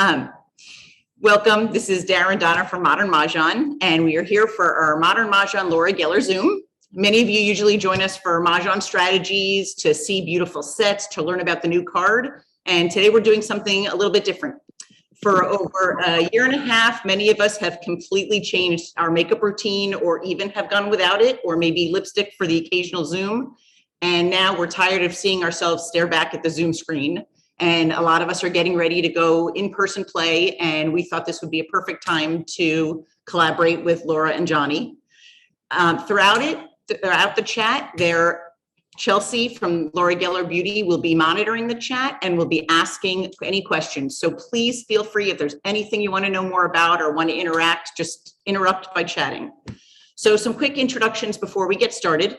Um, Welcome. This is Darren Donner from Modern Mahjong, and we are here for our Modern Mahjong Laura Geller Zoom. Many of you usually join us for Mahjong strategies, to see beautiful sets, to learn about the new card. And today we're doing something a little bit different. For over a year and a half, many of us have completely changed our makeup routine, or even have gone without it, or maybe lipstick for the occasional Zoom. And now we're tired of seeing ourselves stare back at the Zoom screen. And a lot of us are getting ready to go in-person play. And we thought this would be a perfect time to collaborate with Laura and Johnny. Throughout the chat, Chelsea from Laura Geller Beauty will be monitoring the chat and will be asking any questions. So please feel free, if there's anything you want to know more about or want to interact, just interrupt by chatting. So some quick introductions before we get started.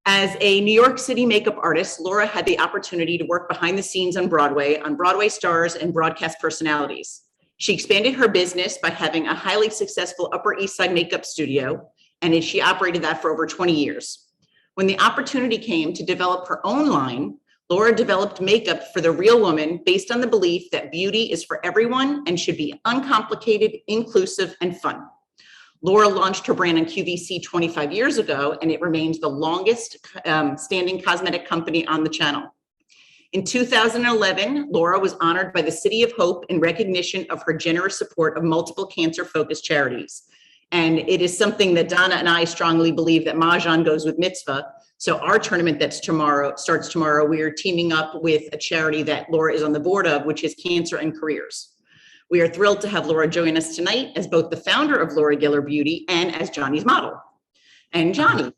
As a New York City makeup artist, Laura had the opportunity to work behind the scenes on Broadway stars and broadcast personalities. She expanded her business by having a highly successful Upper East Side makeup studio, and she operated that for over 20 years. When the opportunity came to develop her own line, Laura developed makeup for the real woman based on the belief that beauty is for everyone and should be uncomplicated, inclusive, and fun. Laura launched her brand on QVC 25 years ago, and it remains the longest standing cosmetic company on the channel. In 2011, Laura was honored by the City of Hope in recognition of her generous support of multiple cancer-focused charities. And it is something that Donna and I strongly believe that Mahjong goes with mitzvah. So our tournament starts tomorrow, we are teaming up with a charity that Laura is on the board of, which is Cancer and Careers. We are thrilled to have Laura join us tonight as both the founder of Laura Geller Beauty and as Johnny's model. And Johnny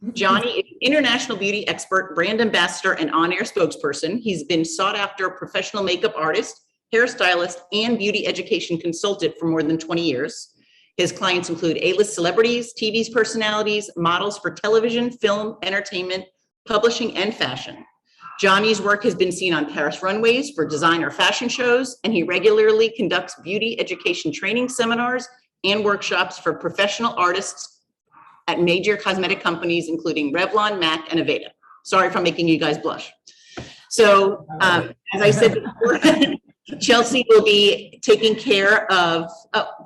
is an international beauty expert, brand ambassador, and on-air spokesperson. He's been sought after professional makeup artist, hairstylist, and beauty education consultant for more than 20 years. His clients include A-list celebrities, TV personalities, models for television, film, entertainment, publishing, and fashion. Johnny's work has been seen on Paris runways for designer fashion shows, and he regularly conducts beauty education training seminars and workshops for professional artists at major cosmetic companies, including Revlon, MAC, and Aveda. Sorry for making you guys blush. So, as I said before, Chelsea will be taking care of,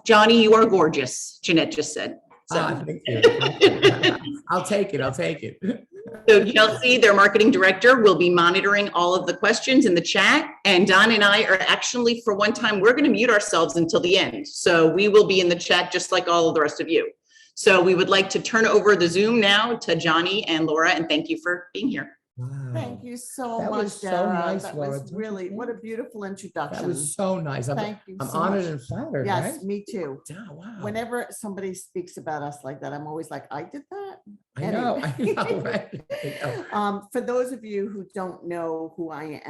Johnny, you are gorgeous, Jeanette just said. So. Thank you. I'll take it. So Chelsea, their marketing director, will be monitoring all of the questions in the chat. And Don and I are actually, for one time, we're going to mute ourselves until the end. So we will be in the chat just like all of the rest of you. So we would like to turn over the Zoom now to Johnny and Laura, and thank you for being here. Wow. Thank you so That much, was so Dara. nice, that Laura. was really, what a beautiful introduction. That was so nice. Thank you I'm so honored much. and flattered. Yes, right? me too. Oh, wow. Whenever somebody speaks about us like that, I'm always like, I did that. I know, right? I know. For those of you who don't know who I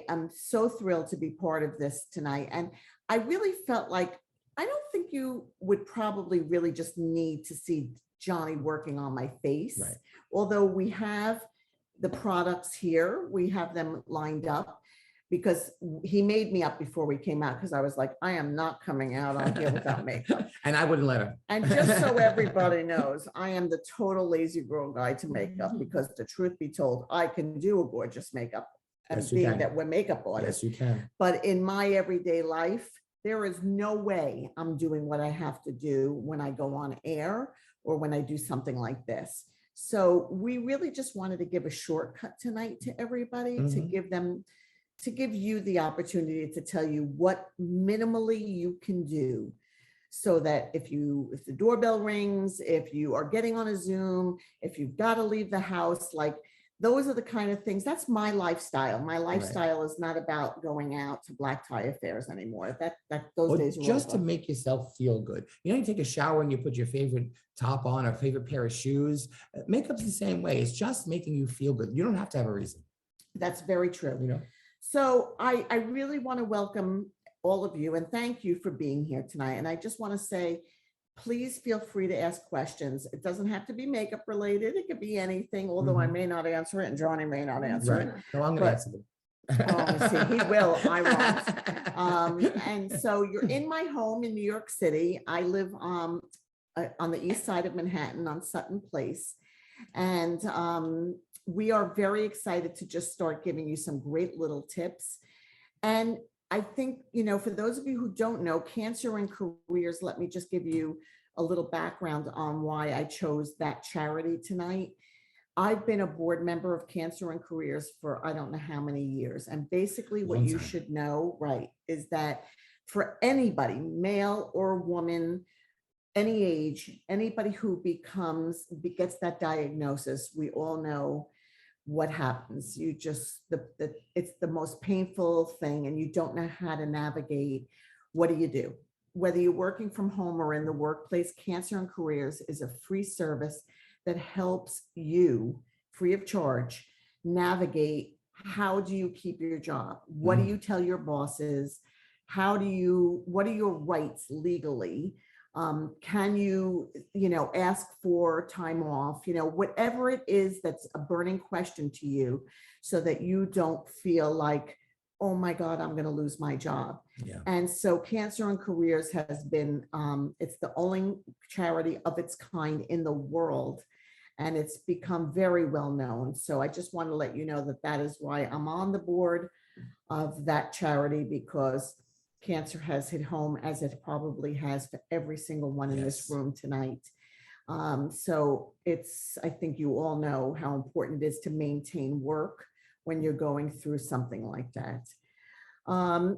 am so thrilled to be part of this tonight. And I really felt like, I don't think you would probably really just need to see Johnny working on my face. Right. Although we have the products here, we have them lined up, because he made me up before we came out, because I was like, I am not coming out on here without makeup. And I wouldn't let him. And just so everybody knows, I am the total lazy girl guide to makeup, because the truth be told, I can do a gorgeous makeup, and Yes, you being can. that we're makeup artists. Yes, you can. But in my everyday life, there is no way I'm doing what I have to do when I go on air or when I do something like this. So we really just wanted to give a shortcut tonight to everybody, to give you the opportunity to tell you what minimally you can do, so that if the doorbell rings, if you are getting on a Zoom, if you've got to leave the house, like, those are the kind of things. That's my lifestyle. My lifestyle is not about going out to black tie affairs anymore. Those days are just to over. make yourself feel good. You know, you take a shower and you put your favorite top on or favorite pair of shoes. Makeup's the same way. It's just making you feel good. You don't have to have a reason. That's very true. You know. So I really want to welcome all of you and thank you for being here tonight. And I just want to say, please feel free to ask questions. It doesn't have to be makeup related. It could be anything, although I may not answer it and Johnny may not answer it. No, I'm going to answer them. Oh, see, he will, I won't. And so you're in my home in New York City. I live on the east side of Manhattan on Sutton Place. And we are very excited to just start giving you some great little tips. And I think, for those of you who don't know, Cancer and Careers, let me just give you a little background on why I chose that charity tonight. I've been a board member of Cancer and Careers for I don't know how many years. And basically what Long you time. should know, right, is that for anybody, male or woman, any age, anybody who gets that diagnosis, we all know what happens. You just, it's the most painful thing and you don't know how to navigate. What do? Whether you're working from home or in the workplace, Cancer and Careers is a free service that helps you free of charge navigate. How do you keep your job? What do you tell your bosses? What are your rights legally? Can you, ask for time off, whatever it is that's a burning question to you so that you don't feel like, oh my God, I'm going to lose my job. Yeah. And so Cancer and Careers has been, it's the only charity of its kind in the world. And it's become very well known. So I just want to let you know that that is why I'm on the board of that charity, because cancer has hit home as it probably has for every single one in this Yes. room tonight. So I think you all know how important it is to maintain work when you're going through something like that.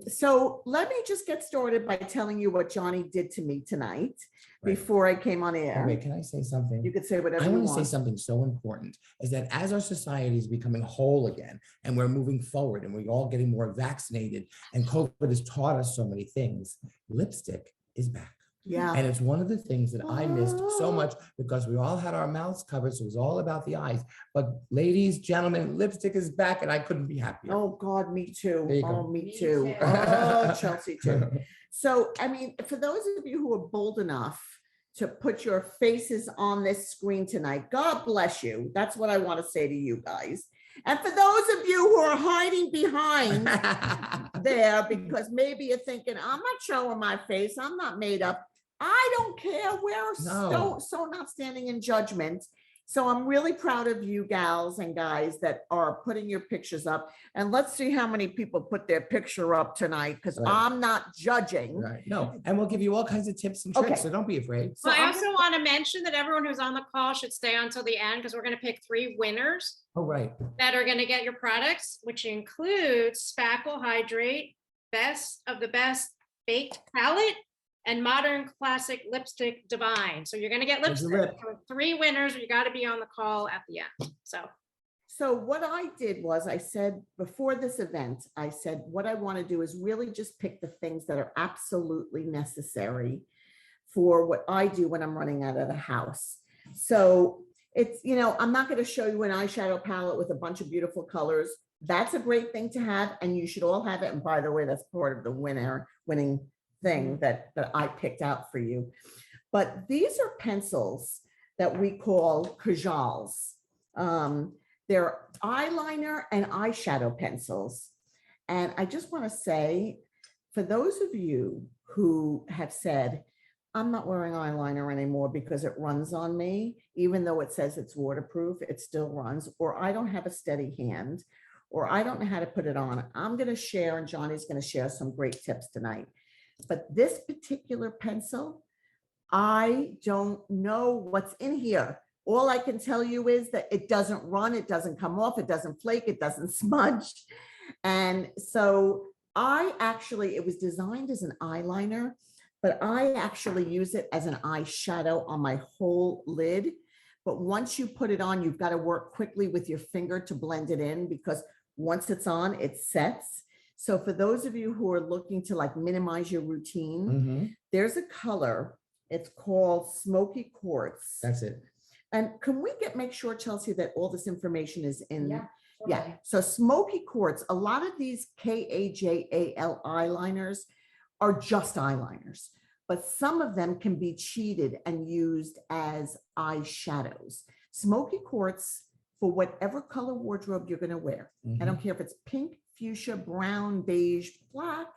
So let me just get started by telling you what Johnny did to me tonight before I came on air. Wait, can I say something? You could say whatever I you want to want. say something so important is that as our society is becoming whole again and we're moving forward and we're all getting more vaccinated and COVID has taught us so many things, lipstick is back. Yeah. And it's one of the things that I missed so much because we all had our mouths covered. So it was all about the eyes. But ladies, gentlemen, lipstick is back and I couldn't be happier. Oh God, me too. There you Oh, go. me too. Oh, Chelsea too. So, I mean, for those of you who are bold enough to put your faces on this screen tonight, God bless you. That's what I want to say to you guys. And for those of you who are hiding behind there, because maybe you're thinking, I'm not showing my face, I'm not made up. I don't care. We're so not standing in judgment. So I'm really proud of you gals and guys that are putting your pictures up. And let's see how many people put their picture up tonight, because I'm not judging. Right. No, and we'll give you all kinds of tips and tricks, so don't be afraid. So I also want to mention that everyone who's on the call should stay until the end, because we're going to pick 3 winners Oh, right. that are going to get your products, which includes Spackle Hydrate, Best of the Best Baked Palette, and Modern Classic Lipstick Divine. So you're going to get lipstick. So 3 winners. You got to be on the call at the end. So what I did was I said before this event, I said, what I want to do is really just pick the things that are absolutely necessary for what I do when I'm running out of the house. So it's, I'm not going to show you an eyeshadow palette with a bunch of beautiful colors. That's a great thing to have. And you should all have it. And by the way, that's part of the winning thing that I picked out for you. But these are pencils that we call kajals. They're eyeliner and eyeshadow pencils. And I just want to say, for those of you who have said, I'm not wearing eyeliner anymore because it runs on me, even though it says it's waterproof, it still runs, or I don't have a steady hand, or I don't know how to put it on. I'm going to share, and Johnny's going to share some great tips tonight. But this particular pencil, I don't know what's in here. All I can tell you is that it doesn't run, it doesn't come off, it doesn't flake, it doesn't smudge. And so it was designed as an eyeliner, but I actually use it as an eyeshadow on my whole lid. But once you put it on, you've got to work quickly with your finger to blend it in, because once it's on, it sets. So for those of you who are looking to minimize your routine, there's a color. It's called Smoky Quartz. That's it. And can we make sure, Chelsea, that all this information is in? Yeah. So Smoky Quartz, a lot of these KAJAL eyeliners are just eyeliners, but some of them can be cheated and used as eyeshadows. Smoky Quartz, for whatever color wardrobe you're going to wear. I don't care if it's pink, fuchsia, brown, beige, black.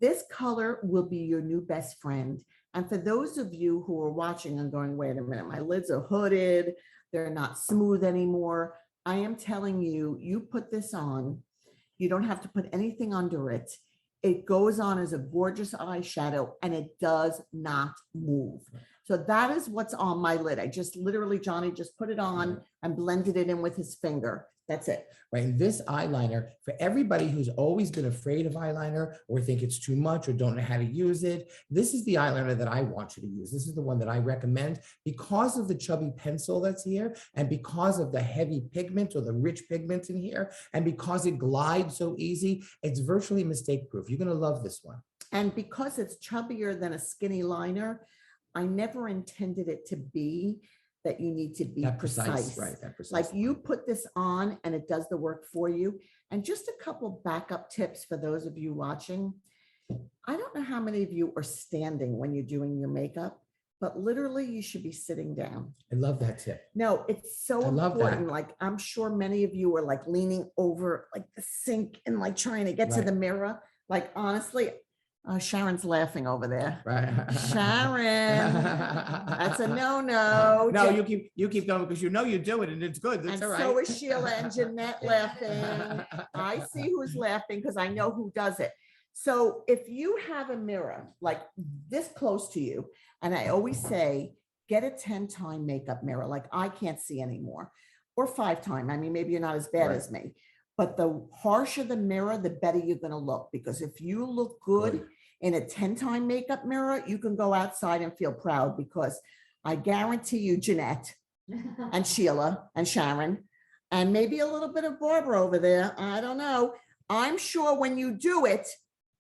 This color will be your new best friend. And for those of you who are watching and going, wait a minute, my lids are hooded, they're not smooth anymore. I am telling you, you put this on, you don't have to put anything under it. It goes on as a gorgeous eyeshadow and it does not move. So that is what's on my lid. I just literally, Johnny just put it on and blended it in with his finger. That's it. Right. And this eyeliner, for everybody who's always been afraid of eyeliner or think it's too much or don't know how to use it, this is the eyeliner that I want you to use. This is the one that I recommend because of the chubby pencil that's here and because of the heavy pigment or the rich pigment in here and because it glides so easy, it's virtually mistake proof. You're going to love this one. And because it's chubbier than a skinny liner, I never intended it to be that you need to be That precise. right? That precise. Like you put this on and it does the work for you. And just a couple backup tips for those of you watching. I don't know how many of you are standing when you're doing your makeup, but literally you should be sitting down. I love that tip. No, it's so I love important. that. Like I'm sure many of you are like leaning over like the sink and like trying to get to Right. the mirror. Like honestly, Sharon's laughing over there. Right. Sharon, that's a no-no. No, you keep going because you know you do it and it's good. That's And all right. so is Sheila and Jeanette laughing. I see who's laughing because I know who does it. So if you have a mirror like this close to you, and I always say, get a 10-time makeup mirror, like I can't see anymore, or 5-time. I mean, maybe you're not as bad Right. as me, but the harsher the mirror, the better you're going to look. Because if you look good Right. in a 10-time makeup mirror, you can go outside and feel proud because I guarantee you, Jeanette and Sheila and Sharon, and maybe a little bit of Barbara over there, I don't know. I'm sure when you do it,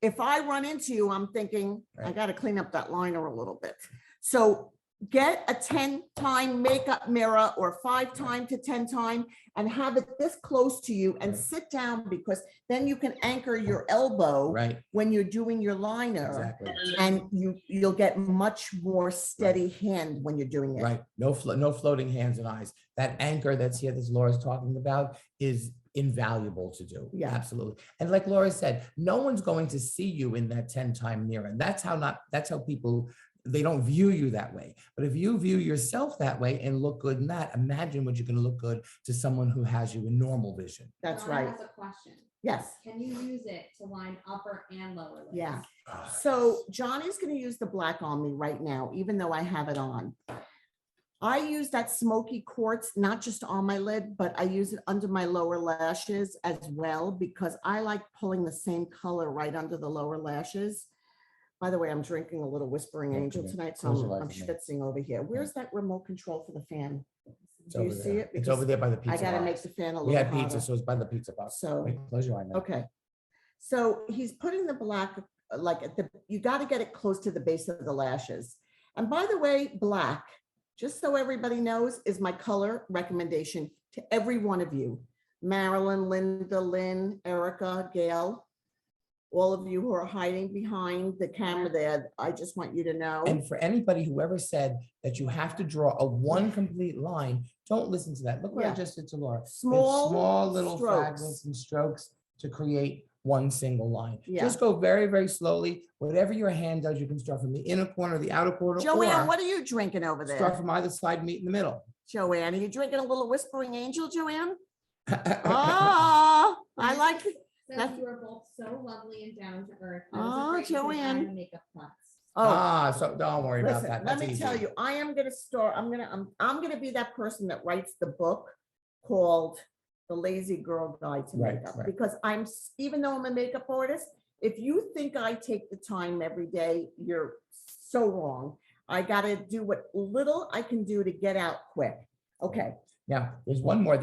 if I run into you, I'm thinking, I Right. got to clean up that liner a little bit. So get a 10-time makeup mirror or 5-time to 10-time and have it this close to you and Right. sit down because then you can anchor your elbow Right. when you're doing your liner. Exactly. And you'll get much more steady hand when you're doing it. Right. No floating hands and eyes. That anchor that's here, that Laura's talking about, is invaluable to do. Yeah. Absolutely. And like Laura said, no one's going to see you in that 10-time mirror. And that's how people, they don't view you that way. But if you view yourself that way and look good in that, imagine what you're going to look good to someone who has you in normal vision. That's Laura right. has a question. Yes. Can you use it to line upper and lower lids? Yeah. So Johnny's going to use the black on me right now, even though I have it on. I use that Smoky Quartz, not just on my lid, but I use it under my lower lashes as well, because I like pulling the same color right under the lower lashes. By the way, I'm drinking a little Whispering Angel Okay. tonight, Close so your I'm eyes for me. schwitzing over here. Where's that remote control for the fan? It's Do you over see there. it? It's Because over there by the I pizza gotta box. make the fan a We little had pizza, hotter. so it's by the pizza box. So, Wait, close your eye now. okay. So he's putting the black, like at the, you got to get it close to the base of the lashes. And by the way, black, just so everybody knows, is my color recommendation to every one of you. Marilyn, Linda, Lynn, Erica, Gail, all of you who are hiding behind the camera there, I just want you to know. And for anybody who ever said that you have to draw a one complete line, don't listen to that. Look what I Yeah. just did to Laura. It's Small small little strokes. fragments and strokes to create one single line. Yeah. Just go very, very slowly. Whatever your hand does, you can start from the inner corner, the outer corner, Joanne, or what are you drinking over start there? from either side, meet in the middle. Joanne, are you drinking a little Whispering Angel, Joanne? Oh, I like it. Says That's- you are both so lovely and down to earth. Oh, Joanne. Makeup class. Oh, So don't worry about listen, that. let That's me easy. tell you, I am gonna start, I'm gonna be that person that writes the book called The Lazy Girl Guide to Right, Makeup. right. Because even though I'm a makeup artist, if you think I take the time every day, you're so wrong. I gotta do what little I can do to get out quick. Okay, Now, there's one more.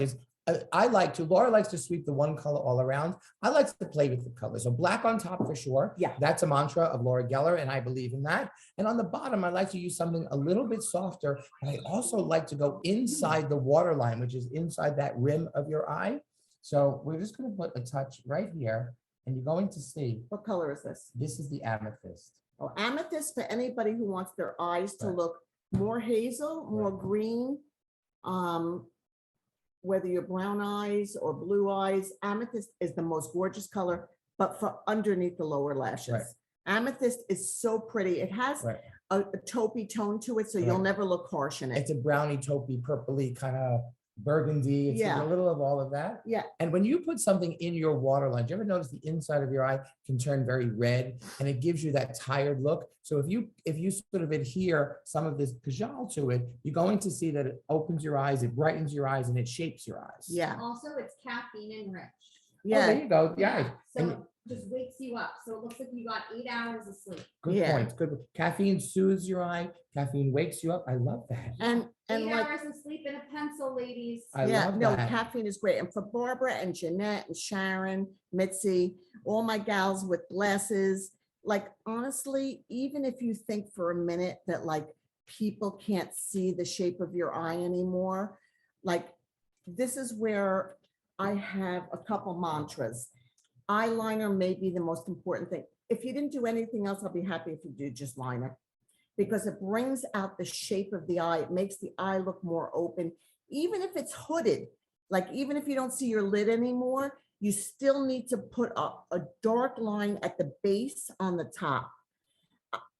Laura likes to sweep the one color all around. I like to play with the colors. So black on top for sure. Yeah. That's a mantra of Laura Geller, and I believe in that. And on the bottom, I like to use something a little bit softer. And I also like to go inside the waterline, which is inside that rim of your eye. So we're just going to put a touch right here, and you're going to see what color is this? this is the amethyst. Oh, amethyst for anybody who wants their eyes to Right. look more hazel, more Right. green. Whether you're brown eyes or blue eyes, amethyst is the most gorgeous color, but for underneath the lower lashes. Right. Amethyst is so pretty. It has Right. a taupey tone to it, so you'll Right. never look harsh in it. It's a brownie, taupey, purpley kind of burgundy. It's Yeah. a little of all of that. Yeah. And when you put something in your waterline, do you ever notice the inside of your eye can turn very red and it gives you that tired look? So if you sort of adhere some of this kajal to it, you're going to see that it opens your eyes, it brightens your eyes, and it shapes your eyes. Yeah. Also, it's caffeine enriched. Oh, there Yeah. you go. Yeah. So And it just wakes you up. So it looks like you got 8 hours of sleep. good Yeah. point. Good. Caffeine soothes your eye. Caffeine wakes you up. I love that. And 8 like, hours of sleep in a pencil, ladies. I yeah, love no, that. caffeine is great. And for Barbara and Jeanette and Sharon, Mitzi, all my gals with glasses, like honestly, even if you think for a minute that like people can't see the shape of your eye anymore, like this is where I have a couple mantras. Eyeliner may be the most important thing. If you didn't do anything else, I'll be happy if you do just liner, because it brings out the shape of the eye. It makes the eye look more open, even if it's hooded. Like even if you don't see your lid anymore, you still need to put a dark line at the base on the top.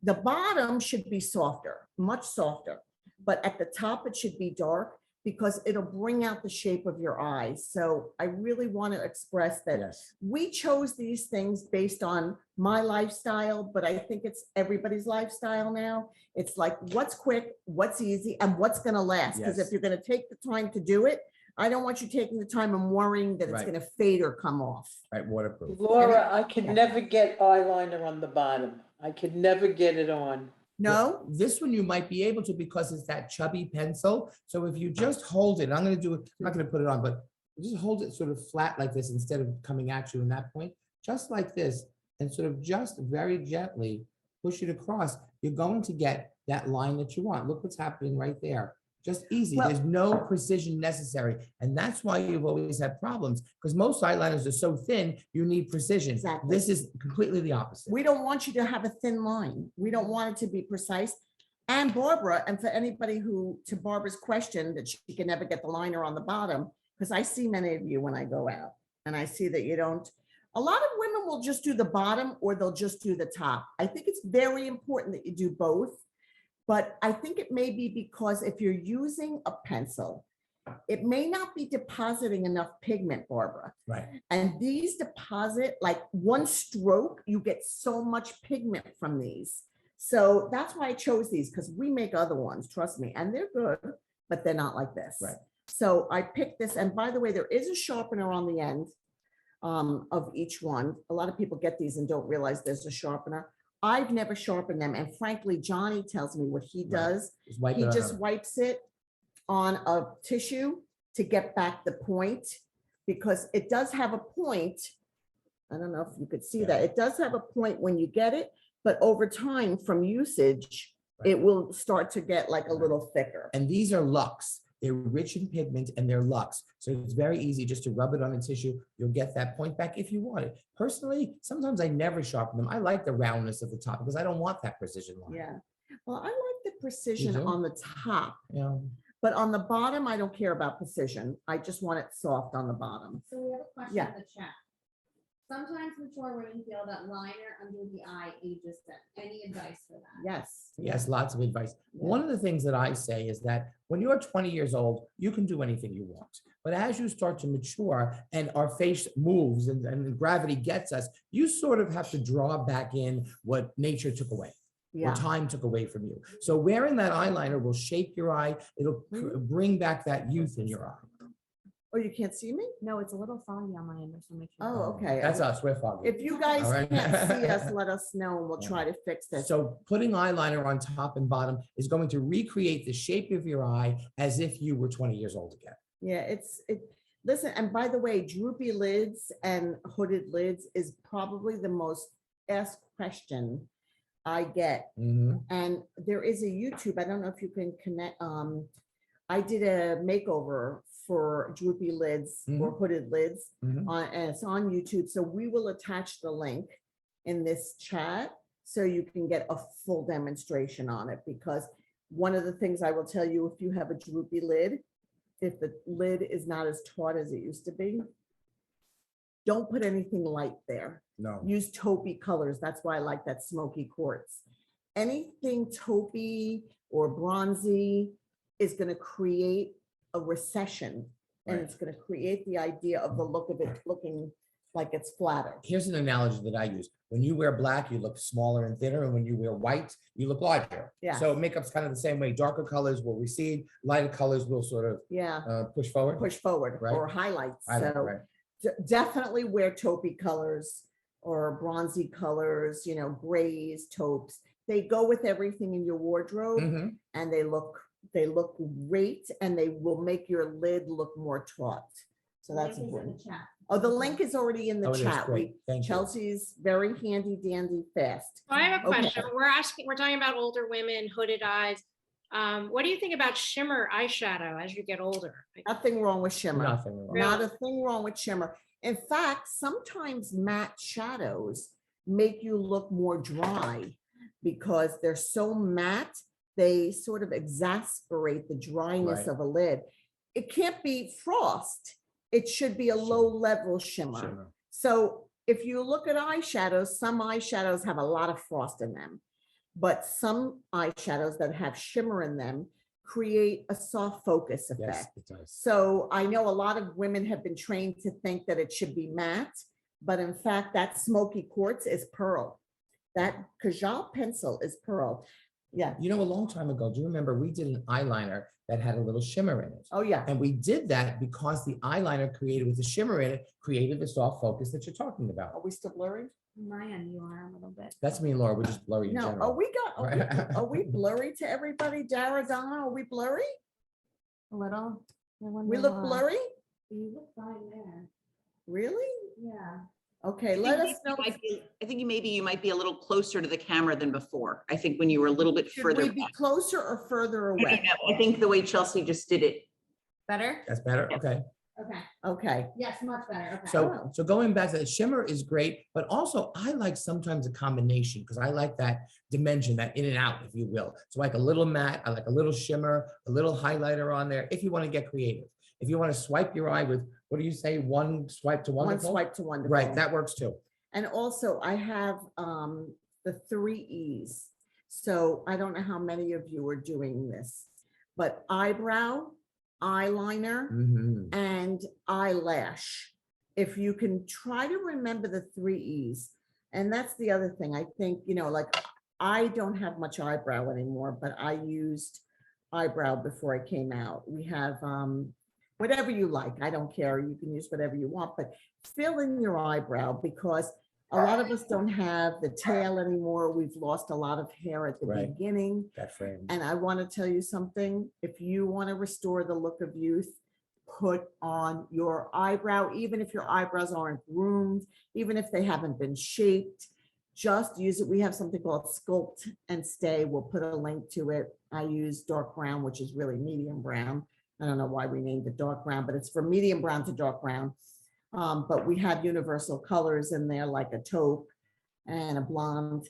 The bottom should be softer, much softer, but at the top it should be dark because it'll bring out the shape of your eyes. So I really want to express that Yes. we chose these things based on my lifestyle, but I think it's everybody's lifestyle now. It's like what's quick, what's easy, and what's going to last. Because Yes. if you're going to take the time to do it, I don't want you taking the time and worrying that it's Right. going to fade or come off. Right. Waterproof. Laura, I could Yeah. never get eyeliner on the bottom. I could never get it on. No? This one you might be able to because it's that chubby pencil. So if you just hold it, and I'm going to do it, I'm not going to put it on, but just hold it sort of flat like this instead of coming at you in that point, just like this, and sort of just very gently push it across. You're going to get that line that you want. Look what's happening right there. Just easy. Well- There's no precision necessary. And that's why you've always had problems, because most eyeliners are so thin, you need precision. Exactly. This is completely the opposite. We don't want you to have a thin line. We don't want it to be precise. And Barbara, and for anybody who, to Barbara's question, that she can never get the liner on the bottom, because I see many of you when I go out and I see that you don't. A lot of women will just do the bottom or they'll just do the top. I think it's very important that you do both. But I think it may be because if you're using a pencil, it may not be depositing enough pigment, Barbara. Right. And these deposit, like one stroke, you get so much pigment from these. So that's why I chose these, because we make other ones, trust me, and they're good, but they're not like this. Right. So I picked this, and by the way, there is a sharpener on the end of each one. A lot of people get these and don't realize there's a sharpener. I've never sharpened them, and frankly, Johnny tells me what he Right. does. Just wipe He it on just a- wipes it on a tissue to get back the point, because it does have a point. I don't know if you could see that. It does have a point when you get it, but over time from usage, Right. it will start to get like a little thicker. And these are Lux. They're rich in pigment and they're Lux. So it's very easy just to rub it on a tissue. You'll get that point back if you want it. Personally, sometimes I never sharpen them. I like the roundness of the top because I don't want that precision line. Yeah. Well, I like the precision do? on the top, You know, but on the bottom, I don't care about precision. I just want it soft on the bottom. So we have a question Yeah. in the chat. Sometimes mature women feel that liner under the eye ages them. Any advice for that? Yes. yes, lots of advice. Yeah. One of the things that I say is that when you're 20 years old, you can do anything you want. But as you start to mature and our face moves and gravity gets us, you sort of have to draw back in what nature took away. Or Yeah. time took away from you. So wearing that eyeliner will shape your eye. It'll bring back that youth in your eye. Oh, you can't see me? No, it's a little foggy on my end, so make sure. Oh, okay. That's us. We're foggy. If you guys All right. can't see us, let us know and we'll Yeah. try to fix this. So putting eyeliner on top and bottom is going to recreate the shape of your eye as if you were 20 years old again. Yeah, listen, and by the way, droopy lids and hooded lids is probably the most asked question I get. Mhm. And there is a YouTube, I don't know if you can connect, I did a makeover for droopy lids or hooded lids Mhm. and it's on YouTube. So we will attach the link in this chat so you can get a full demonstration on it, because one of the things I will tell you, if you have a droopy lid, if the lid is not as taut as it used to be, don't put anything light there. No. Use taupey colors. That's why I like that smoky quartz. Anything taupey or bronzy is going to create a recession, and Right. it's going to create the idea of the look of it looking like it's flatter. Here's an analogy that I use. When you wear black, you look smaller and thinner, and when you wear white, you look larger. Yeah. So makeup's kind of the same way. Darker colors will recede, lighter colors will sort of Yeah, push forward. push forward Right. or highlights. Right, So right. definitely wear taupey colors or bronzy colors, you know, grays, taupes. They go with everything in your wardrobe, Mhm. and they look great, and they will make your lid look more taut. So that's Link is in the important. chat. Oh, the link is already in the Oh, it is. chat. Great. Thank you. Chelsea's very handy dandy fast. So I have a Okay. question. We're talking about older women, hooded eyes. What do you think about shimmer eyeshadow as you get older? Nothing wrong with shimmer. Nothing wrong. Really? Not a thing wrong with shimmer. In fact, sometimes matte shadows make you look more dry because they're so matte, they sort of exasperate the dryness Right. of a lid. It can't be frost. It should be a low level shimmer. Shimmer. So if you look at eyeshadows, some eyeshadows have a lot of frost in them, but some eyeshadows that have shimmer in them create a soft focus Yes, effect. it does. So I know a lot of women have been trained to think that it should be matte, but in fact, that Smoky Quartz is pearl. That Kajal pencil is pearl. Yeah. You know, a long time ago, do you remember we did an eyeliner that had a little shimmer in it? Oh, yeah. And we did that because the eyeliner created with the shimmer in it, created the soft focus that you're talking Are about. we still blurry? My end, you are a little bit. That's me and Laura, we're just blurry in No. general. Are we blurry to everybody? Dara, Donna, are we blurry? A little. We look blurry? You look fine there. Really? Yeah. Okay, I let think us know. I think maybe you might be a little closer to the camera than before. I think when you were a little bit Should further we be back. closer or further I away? think the way Chelsea just did it. Better? That's better, okay. Okay. Okay. Yes, much better. Okay. So going back to the shimmer is great, but also I like sometimes a combination because I like that dimension, that in and out, if you will. So like a little matte, I like a little shimmer, a little highlighter on there, if you want to get creative. If you want to swipe your eye with, what do you say, one swipe to One wonderful? swipe to wonderful. Right, that works too. And also I have the 3 E's. So I don't know how many of you are doing this, but eyebrow, eyeliner, Mhm. and eyelash. If you can try to remember the 3 E's. And that's the other thing. I think, you know, like I don't have much eyebrow anymore, but I used eyebrow before I came out. We have whatever you like. I don't care. You can use whatever you want, but fill in your eyebrow because a lot of us don't have the tail anymore. We've lost a lot of hair at the Right. beginning. That frame. And I want to tell you something. If you want to restore the look of youth, put on your eyebrow, even if your eyebrows aren't groomed, even if they haven't been shaped, just use it. We have something called Sculpt and Stay. We'll put a link to it. I use dark brown, which is really medium brown. I don't know why we named it dark brown, but it's from medium brown to dark brown. But we have universal colors in there like a taupe and a blonde.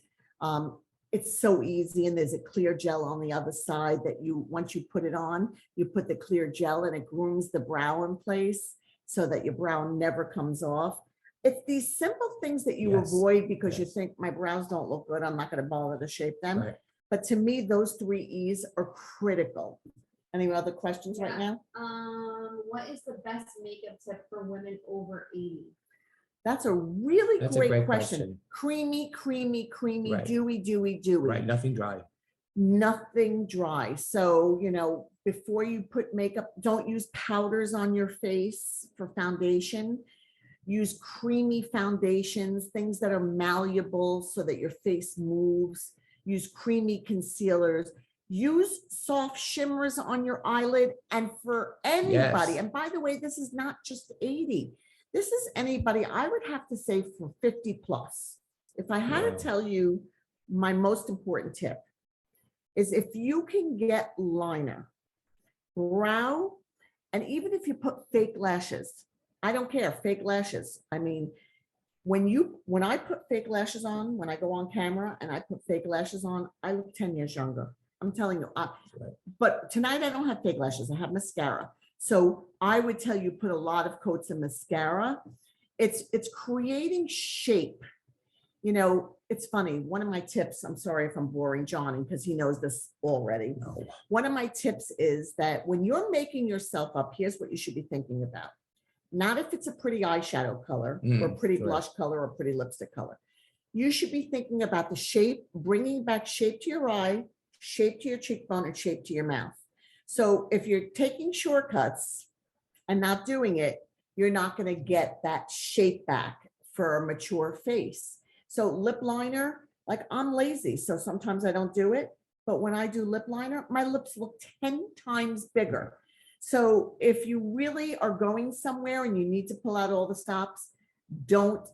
It's so easy, and there's a clear gel on the other side that you, once you put it on, you put the clear gel and it grooms the brow in place so that your brow never comes off. It's these simple things that you Yes, avoid because you yes. think my brows don't look good, I'm not going to bother to shape them. Right. But to me, those 3 E's are critical. Any other questions right Yeah. now? What is the best makeup tip for women over 80? That's a really That's a great great question. question. Creamy, creamy, creamy, Right. dewy, dewy, dewy. Right, nothing dry. Nothing dry. So, you know, before you put makeup, don't use powders on your face for foundation. Use creamy foundations, things that are malleable so that your face moves. Use creamy concealers. Use soft shimmers on your eyelid. And for anybody, Yes. and by the way, this is not just 80. This is anybody, I would have to say for 50 plus. If I had Wow. to tell you my most important tip is if you can get liner, brow, and even if you put fake lashes, I don't care, fake lashes. I mean, when I put fake lashes on, when I go on camera and I put fake lashes on, I look 10 years younger. I'm telling you. But tonight I don't have fake lashes. I have mascara. So I would tell you put a lot of coats of mascara. It's creating shape You know, it's funny. One of my tips, I'm sorry if I'm boring Johnny because he knows this already. No. One of my tips is that when you're making yourself up, here's what you should be thinking about. Not if it's a pretty eyeshadow color or pretty correct. blush color or pretty lipstick color. You should be thinking about the shape, bringing back shape to your eye, shape to your cheekbone, and shape to your mouth. So if you're taking shortcuts and not doing it, you're not going to get that shape back for a mature face. So lip liner, like I'm lazy, so sometimes I don't do it. But when I do lip liner, my lips look 10 times bigger. So if you really are going somewhere and you need to pull out all the stops, don't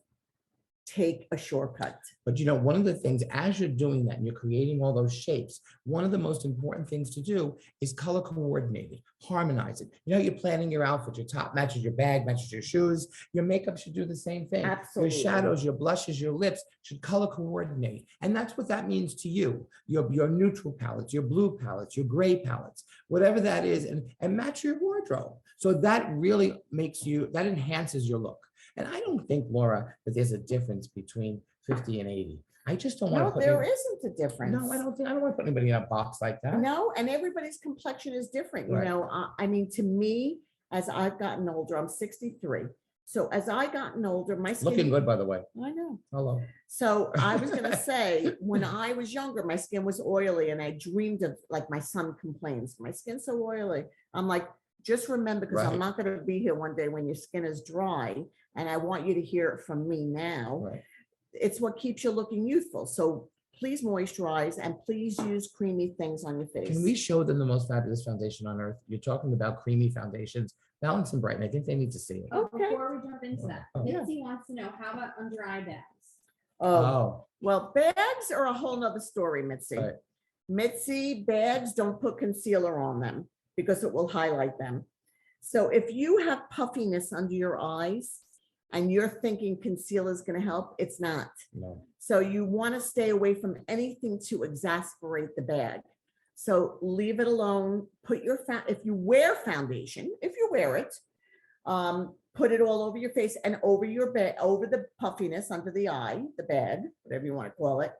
take a shortcut. But you know, one of the things as you're doing that and you're creating all those shapes, one of the most important things to do is color coordinating, harmonizing. You know, you're planning your outfit, your top matches your bag, matches your shoes. Your makeup should do the same thing. Absolutely. Your shadows, your blushes, your lips should color coordinate. And that's what that means to you. Your neutral palettes, your blue palettes, your gray palettes, whatever that is, and match your wardrobe. So that really makes you, that enhances your look. And I don't think, Laura, that there's a difference between 50 and 80. I just don't want to No, put there any- isn't a difference. No, I don't want to put anybody in a box like that. No, and everybody's complexion is different. You Right. know, I mean, to me, as I've gotten older, I'm 63. So as I gotten older, my skin. Looking good, by the way. I know. Hello. So I was gonna say, when I was younger, my skin was oily and I dreamed of, like my son complains, my skin's so oily. I'm like, just remember, because I'm Right. not gonna be here one day when your skin is dry, and I want you to hear it from me now. Right. It's what keeps you looking youthful. So please moisturize and please use creamy things on your face. Can we show them the most fabulous foundation on earth? You're talking about creamy foundations, Balance and Brighten. I think they need to see it. But Okay. before we jump into that, Oh. Mitzi wants to know, how about under eye bags? Oh, well, bags are a whole nother story, Mitzi. Right. Mitzi, bags, don't put concealer on them because it will highlight them. So if you have puffiness under your eyes and you're thinking concealer is going to help, it's not. No. So you want to stay away from anything to exasperate the bag. So leave it alone. Put your, if you wear foundation, if you wear it, put it all over your face and over your bag, over the puffiness under the eye, the bag, whatever you want to call it.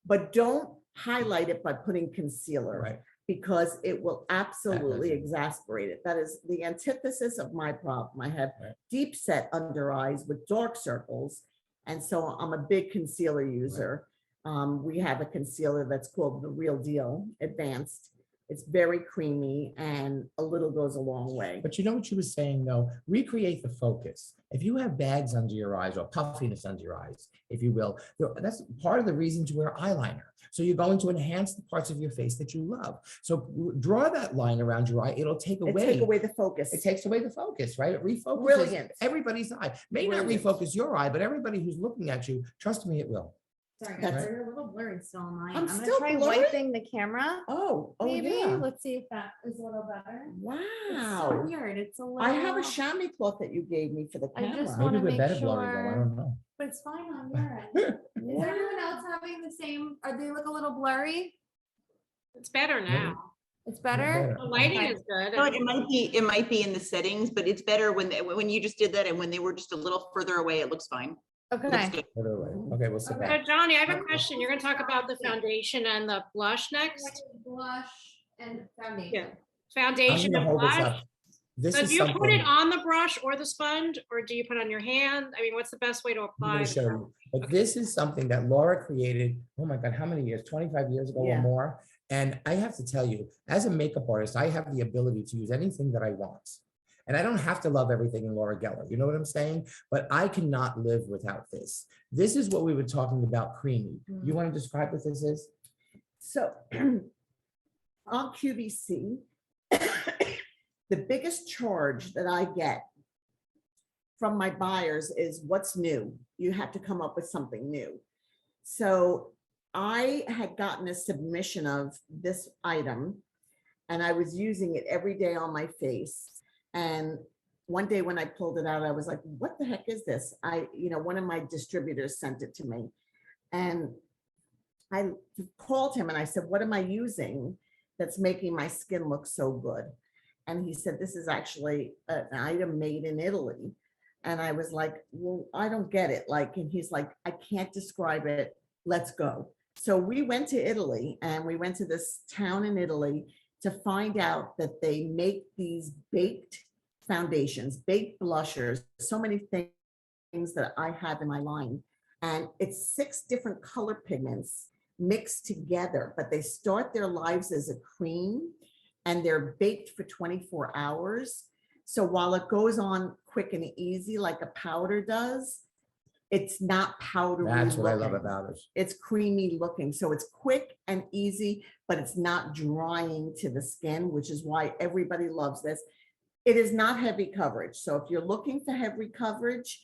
But don't highlight it by putting concealer, Right. because it will absolutely exasperate it. That is the antithesis of my problem. I have Right. deep set under eyes with dark circles. And so I'm a big concealer user. We have a concealer that's called the Real Deal Advanced. It's very creamy and a little goes a long way. But you know what she was saying though? Recreate the focus. If you have bags under your eyes or puffiness under your eyes, if you will, that's part of the reason to wear eyeliner. So you're going to enhance the parts of your face that you love. So draw that line around your eye. It'll take away. Take away the focus. It takes away the focus, right? It refocuses Brilliant. everybody's eye. May not Brilliant. refocus your eye, but everybody who's looking at you, trust me, it will. Sorry, That's- guys, you're a little blurry still on mine. I'm gonna still try blurry? wiping the camera. Oh, Maybe, yeah. let's see if that is a little better. It's so Wow. weird, it's a little. I have a chamois cloth that you gave me for the I just camera. want- Maybe wanna we're better make blurry though. I sure- don't know. But it's fine on your end. Is everyone else having the same, are they look a little blurry? It's better now. It's better? The lighting Okay. is good. No, it might be in the settings, but it's better when you just did that and when they were just a little further away, it looks fine. Looks Okay, good. Put it away. Okay, we'll sit Okay. back. So Johnny, I have a question. You're gonna talk about the foundation and the blush next? blush and foundation. Yeah. I'm Foundation gonna and hold this blush? up. This So is do you put it something on the brush or the sponge, or do you put it on your hand? I mean, what's the best way to I'm apply? gonna the show you. But this is something that Laura created, oh my God, how many years? 25 years ago or Yeah. more. And I have to tell you, as a makeup artist, I have the ability to use anything that I want. And I don't have to love everything in Laura Geller. You know what I'm saying? But I cannot live without this. This is what we were talking about, creamy. You want to describe what this is? So on QVC, the biggest charge that I get from my buyers is what's new. You have to come up with something new. So I had gotten a submission of this item and I was using it every day on my face. And one day when I pulled it out, I was like, what the heck is this? One of my distributors sent it to me. And I called him and I said, what am I using that's making my skin look so good? And he said, this is actually an item made in Italy. And I was like, well, I don't get it. Like, and he's like, I can't describe it. Let's go. So we went to Italy, and we went to this town in Italy to find out that they make these baked foundations, baked blushers, so many things that I have in my line. And it's 6 different color pigments mixed together, but they start their lives as a cream and they're baked for 24 hours. So while it goes on quick and easy like a powder does, it's not powdery. That's what I love looking. about it. It's creamy looking. So it's quick and easy, but it's not drying to the skin, which is why everybody loves this. It is not heavy coverage. So if you're looking for heavy coverage,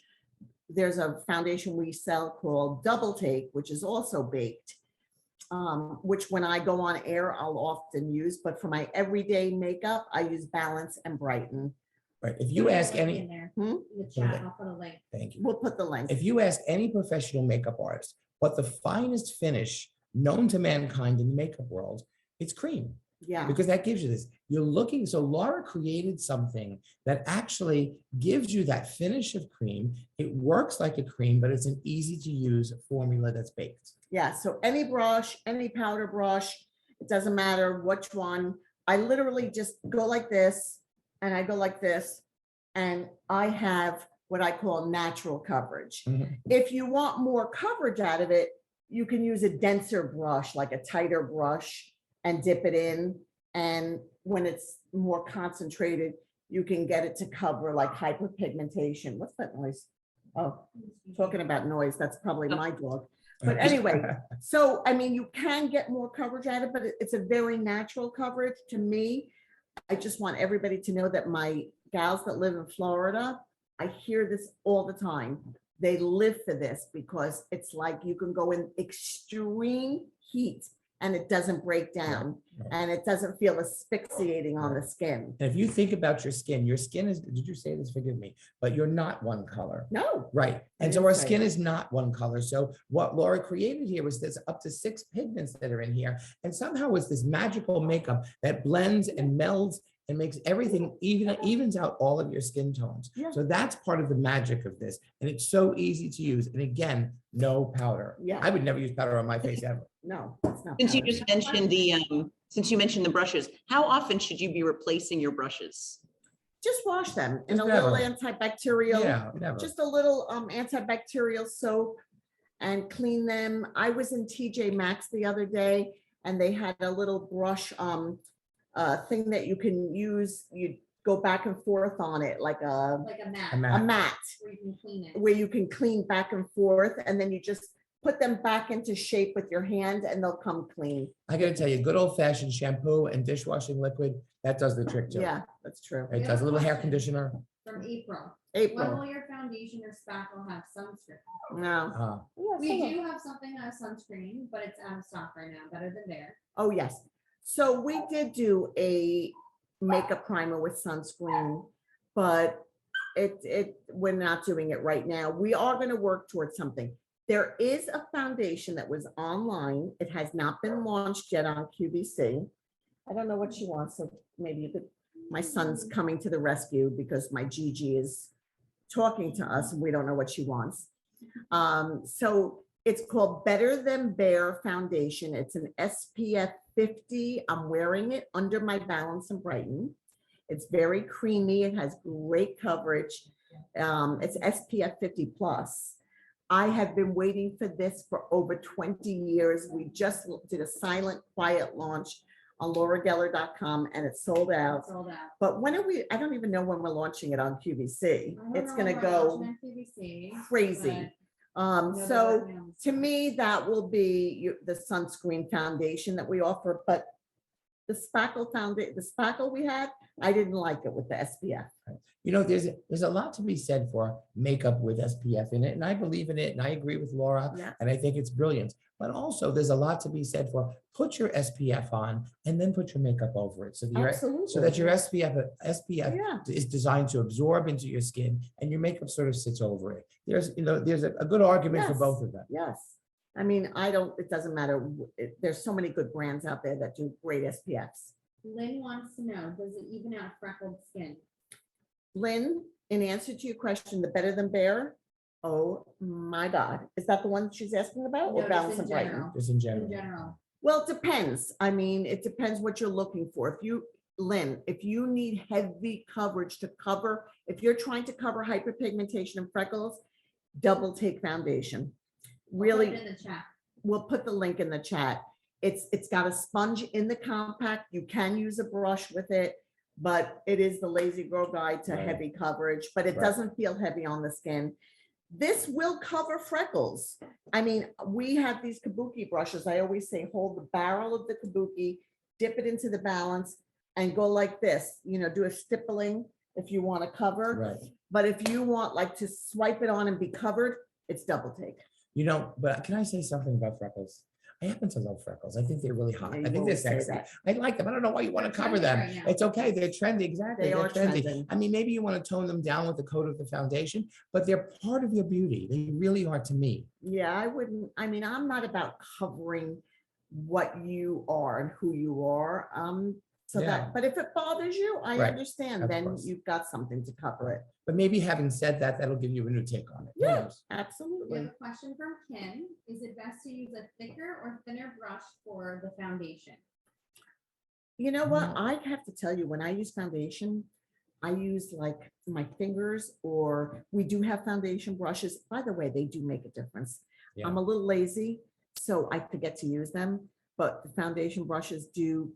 there's a foundation we sell called Double Take, which is also baked, which when I go on air, I'll often use. But for my everyday makeup, I use Balance and Brighten. Right. If you ask any, In there, Hmm? in the chat, I'll put a link. thank you. We'll put the link. If you ask any professional makeup artist what the finest finish known to mankind in the makeup world, it's cream. Yeah. Because that gives you this. You're looking, so Laura created something that actually gives you that finish of cream. It works like a cream, but it's an easy to use formula that's baked. Yeah. So any brush, any powder brush, it doesn't matter which one. I literally just go like this, and I go like this, and I have what I call natural coverage. Mhm. If you want more coverage out of it, you can use a denser brush, like a tighter brush, and dip it in. And when it's more concentrated, you can get it to cover like hyperpigmentation. What's that noise? Oh, talking about noise, that's probably my dog. But anyway, so I mean, you can get more coverage out of it, but it's a very natural coverage to me. I just want everybody to know that my gals that live in Florida, I hear this all the time. They live for this because it's like you can go in extreme heat and it doesn't break down right. and it doesn't feel asphyxiating on the skin. And if you think about your skin is, did you say this? Forgive me, but you're not one color. No. Right. And I so didn't our say skin that. is not one color. So what Laura created here was there's up to 6 pigments that are in here. And somehow it's this magical makeup that blends and melds and makes everything evens out all of your skin tones. Yeah. So that's part of the magic of this. And it's so easy to use. And again, no powder. Yeah. I would never use powder on my face ever. No, it's not. Since you powder. just mentioned since you mentioned the brushes, how often should you be replacing your brushes? Just wash them in Just a little never. antibacterial. Yeah, never. Just a little antibacterial soap and clean them. I was in TJ Maxx the other day and they had a little brush thing that you can use. You go back and forth on it like a Like a mat, A a mat. mat where you can clean it. where you can clean back and forth, and then you just put them back into shape with your hand and they'll come clean. I gotta tell you, good old fashioned shampoo and dishwashing liquid, that does the trick too. Yeah, that's true. It does a little hair conditioner. From April. When April. will your foundation or spackle have sunscreen? No. We do have something that has sunscreen, but it's out of stock right now, better than Bare. Oh, yes. So we did do a makeup primer with sunscreen, but we're not doing it right now. We are going to work towards something. There is a foundation that was online. It has not been launched yet on QVC. I don't know what she wants, so maybe you could, my son's coming to the rescue because my Gigi is talking to us and we don't know what she wants. So it's called Better Than Bare Foundation. It's an SPF 50. I'm wearing it under my Balance and Brighten. It's very creamy. It has great coverage. It's SPF 50 plus. I have been waiting for this for over 20 years. We just did a silent, quiet launch on laurageller.com and it's sold out. Sold out. But when are we, I don't even know when we're launching it on QVC. I don't It's know gonna when we're go launching on QVC, crazy. but I know they're So working on to stuff. me, that will be the sunscreen foundation that we offer, but the spackle foundation, the spackle we had, I didn't like it with the SPF. You know, there's a lot to be said for makeup with SPF in it, and I believe in it, and I agree with Laura, Yeah. and I think it's brilliant. But also, there's a lot to be said for put your SPF on and then put your makeup over it, so that your SPF Yeah, is designed to absorb into your skin, and your makeup sort of sits over it. There's a good argument for Yes. both of them. yes. I mean, it doesn't matter. There's so many good brands out there that do great SPFs. Lynn wants to know, does it even out freckled skin? Lynn in answer to your question, the Better Than Bear, oh my God, is that the one she's asking about or No, Balance just and in Brighten? general. Just in In general. general. Well, it depends. I mean, it depends what you're looking for. Lynn, if you need heavy coverage to cover, if you're trying to cover hyperpigmentation and freckles, double take foundation. I'll put Really, it in the chat. we'll put the link in the chat. It's got a sponge in the compact. You can use a brush with it, but it is the Lazy Girl Guide to Right. heavy coverage, but it Right. doesn't feel heavy on the skin. This will cover freckles. I mean, we have these kabuki brushes. I always say, hold the barrel of the kabuki, dip it into the balance and go like this, you know, do a stippling if you want to cover. Right. But if you want like to swipe it on and be covered, it's double take. You know, but can I say something about freckles? I happen to love freckles. I think they're really hot. Yeah, I you think they're always say sexy. that. I like them. I don't know why you want to They're cover trendy them. right now. It's okay. They're trendy. Exactly. They They're are trendy. trending. I mean, maybe you want to tone them down with the coat of the foundation, but they're part of your beauty. They really are to me. Yeah, I wouldn't, I mean, I'm not about covering what you are and who you are. So Yeah. that, but if it bothers you, I Right, understand, of then course. you've got something to cover it. But maybe having said that, that'll give you a new take on it. Who Yeah. knows? We Absolutely. have a question from Kim. Is it best to use a thicker or thinner brush for the foundation? You know what? Mhm. I have to tell you, when I use foundation, I use like my fingers, or we do have foundation brushes. By the way, they do make a difference. Yeah. I'm a little lazy, so I forget to use them, but the foundation brushes do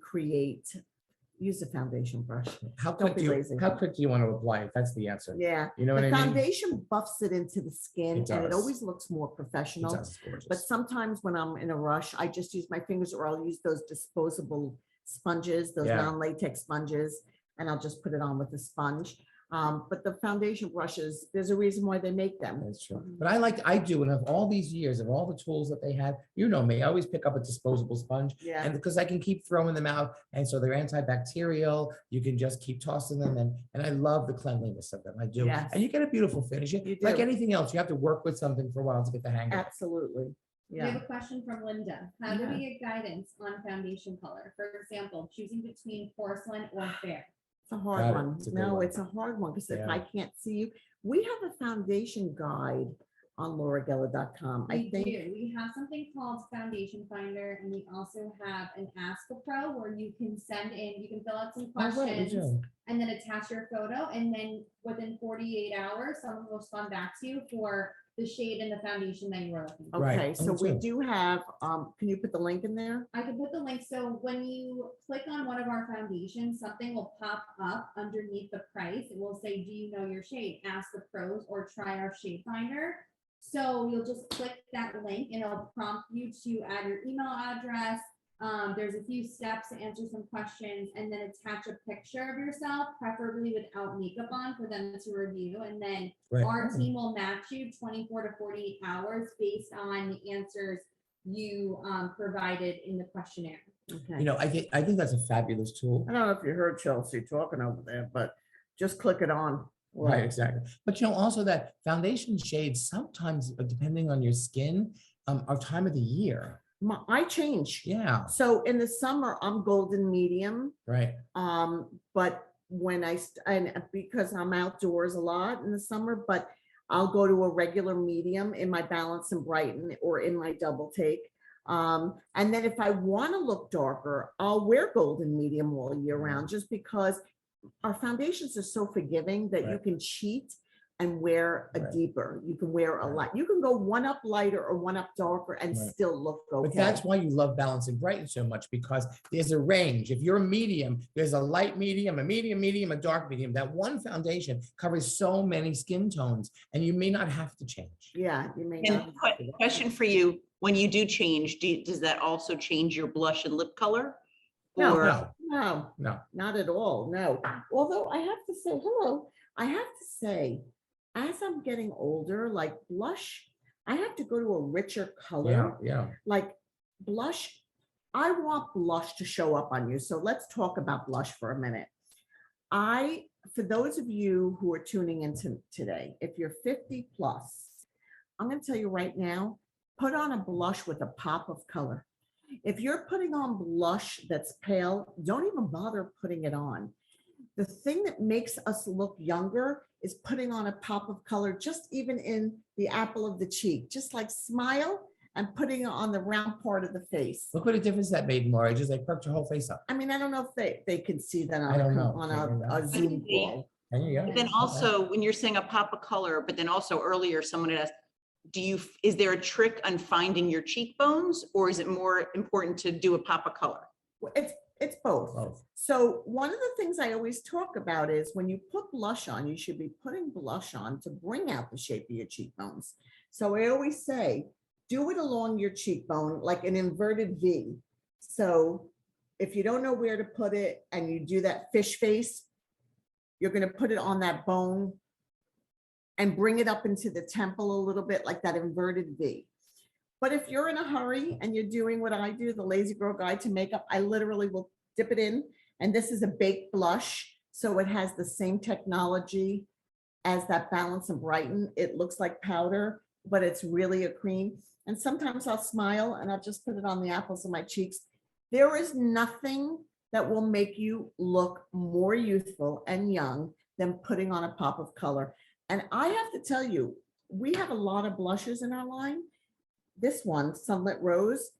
use a foundation brush. How Don't quick be do you, lazy. how quick do you want to apply it? That's the answer. Yeah. You know what The I mean? foundation buffs it into the skin It and it does. always looks more It professional. does. It's gorgeous. But sometimes when I'm in a rush, I just use my fingers, or I'll use those disposable sponges, those Yeah. non-latex sponges, and I'll just put it on with a sponge. But the foundation brushes, there's a reason why they make them. That's true. But I do, and of all these years, of all the tools that they had, you know me, I always pick up a disposable sponge. Yeah. And because I can keep throwing them out, and so they're antibacterial, you can just keep tossing them, and I love the cleanliness of them. I do. Yes. And you get a beautiful finish. You Like do. anything else, you have to work with something for a while to get the hang of it. Absolutely. We have Yeah. a question from Linda. How do Yeah. we get guidance on foundation color? For example, choosing between porcelain or fair. It's a hard Got it. one. It's a good No, one. it's a hard one because if Yeah. I can't see you, we have a foundation guide on laurageller.com. I We think. do. We have something called Foundation Finder, and we also have an Ask a Pro where you can send in, you can fill out some Oh, right, we questions do. and then attach your photo, and then within 48 hours, someone will respond back to you for the shade and the foundation that you are looking for. Right. Okay, so Oh, we too. do have, can you put the link in there? I can put the link, so when you click on one of our foundations, something will pop up underneath the price. It will say, do you know your shade? Ask the pros or try our shade finder. So you'll just click that link and it'll prompt you to add your email address. There's a few steps to answer some questions, and then attach a picture of yourself, preferably without makeup on, for them to review. And then Right. our Oh. team will match you 24 to 48 hours based on the answers you provided in the questionnaire. Okay. You know, I think that's a fabulous tool. I don't know if you heard Chelsea talking over there, but just click it on. Right, exactly. But you know, also that foundation shades sometimes, depending on your skin, are time of the year. I change. Yeah, So in the summer, I'm golden medium. right. But when and because I'm outdoors a lot in the summer, but I'll go to a regular medium in my Balance and Brighten or in my double take. And then if I want to look darker, I'll wear golden medium all year round, just because our foundations are so forgiving that you Right. can cheat and wear a Right. deeper. You can wear a Right. light. You can go one up lighter or one up darker and Right. still look okay. But that's why you love Balance and Brighten so much, because there's a range. If you're a medium, there's a light medium, a medium, a dark medium. That one foundation covers so many skin tones, and you may not have to change. Yeah, you may And not. question for you, when you do change, does that also change your blush and lip color? No, Or- No, No, no. not at all. No. Although I have to say, hello, I have to say, as I'm getting older, like blush, I have to go to a richer Yeah, color. yeah. Like blush, I want blush to show up on you. So let's talk about blush for a minute. For those of you who are tuning into today, if you're 50 plus, I'm going to tell you right now, put on a blush with a pop of color. If you're putting on blush that's pale, don't even bother putting it on. The thing that makes us look younger is putting on a pop of color, just even in the apple of the cheek, just like smile and putting it on the round part of the face. Look what a difference that made, Laura. Just like perked your whole face up. I mean, I don't know if they can see that I don't know. on Figure it a out. Zoom call. There you go. But then also, when you're saying a pop of color, but then also earlier, someone had asked, is there a trick on finding your cheekbones, or is it more important to do a pop of color? Well, it's both. Both. So one of the things I always talk about is when you put blush on, you should be putting blush on to bring out the shape of your cheekbones. So I always say, do it along your cheekbone, like an inverted V. So if you don't know where to put it and you do that fish face, you're going to put it on that bone and bring it up into the temple a little bit, like that inverted V. But if you're in a hurry and you're doing what I do, the Lazy Girl Guide to Makeup, I literally will dip it in. And this is a baked blush. So it has the same technology as that Balance and Brighten. It looks like powder, but it's really a cream. And sometimes I'll smile and I'll just put it on the apples of my cheeks. There is nothing that will make you look more youthful and young than putting on a pop of color. And I have to tell you, we have a lot of blushes in our line. This one, Sunlit Rose,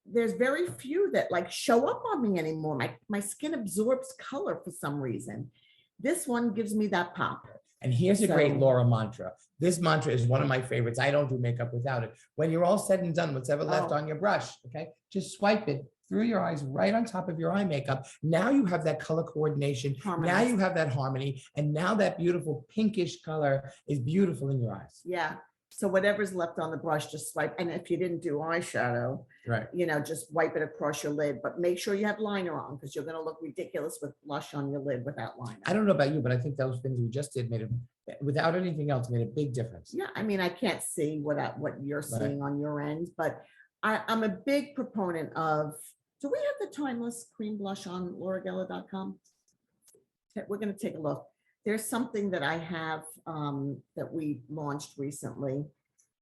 there's very few that like show up on me anymore. My skin absorbs color for some reason. This one gives me that pop. And here's a great So- Laura mantra. This mantra is one of my favorites. I don't do makeup without it. When you're all said and done, what's ever left Oh. on your brush, okay, just swipe it through your eyes, right on top of your eye makeup. Now you have that color coordination. Now Harmonized. you have that harmony. And now that beautiful pinkish color is beautiful in your eyes. Yeah. So whatever's left on the brush, just swipe. And if you didn't do eyeshadow, Right. just wipe it across your lid, but make sure you have liner on because you're going to look ridiculous with blush on your lid without liner. I don't know about you, but I think those things we just did made it, without anything else, made a big difference. Yeah, I mean, I can't see what you're seeing on your end, but I'm a big proponent of, do we have the Timeless Cream Blush on laurageller.com? We're going to take a look. There's something that I have that we launched recently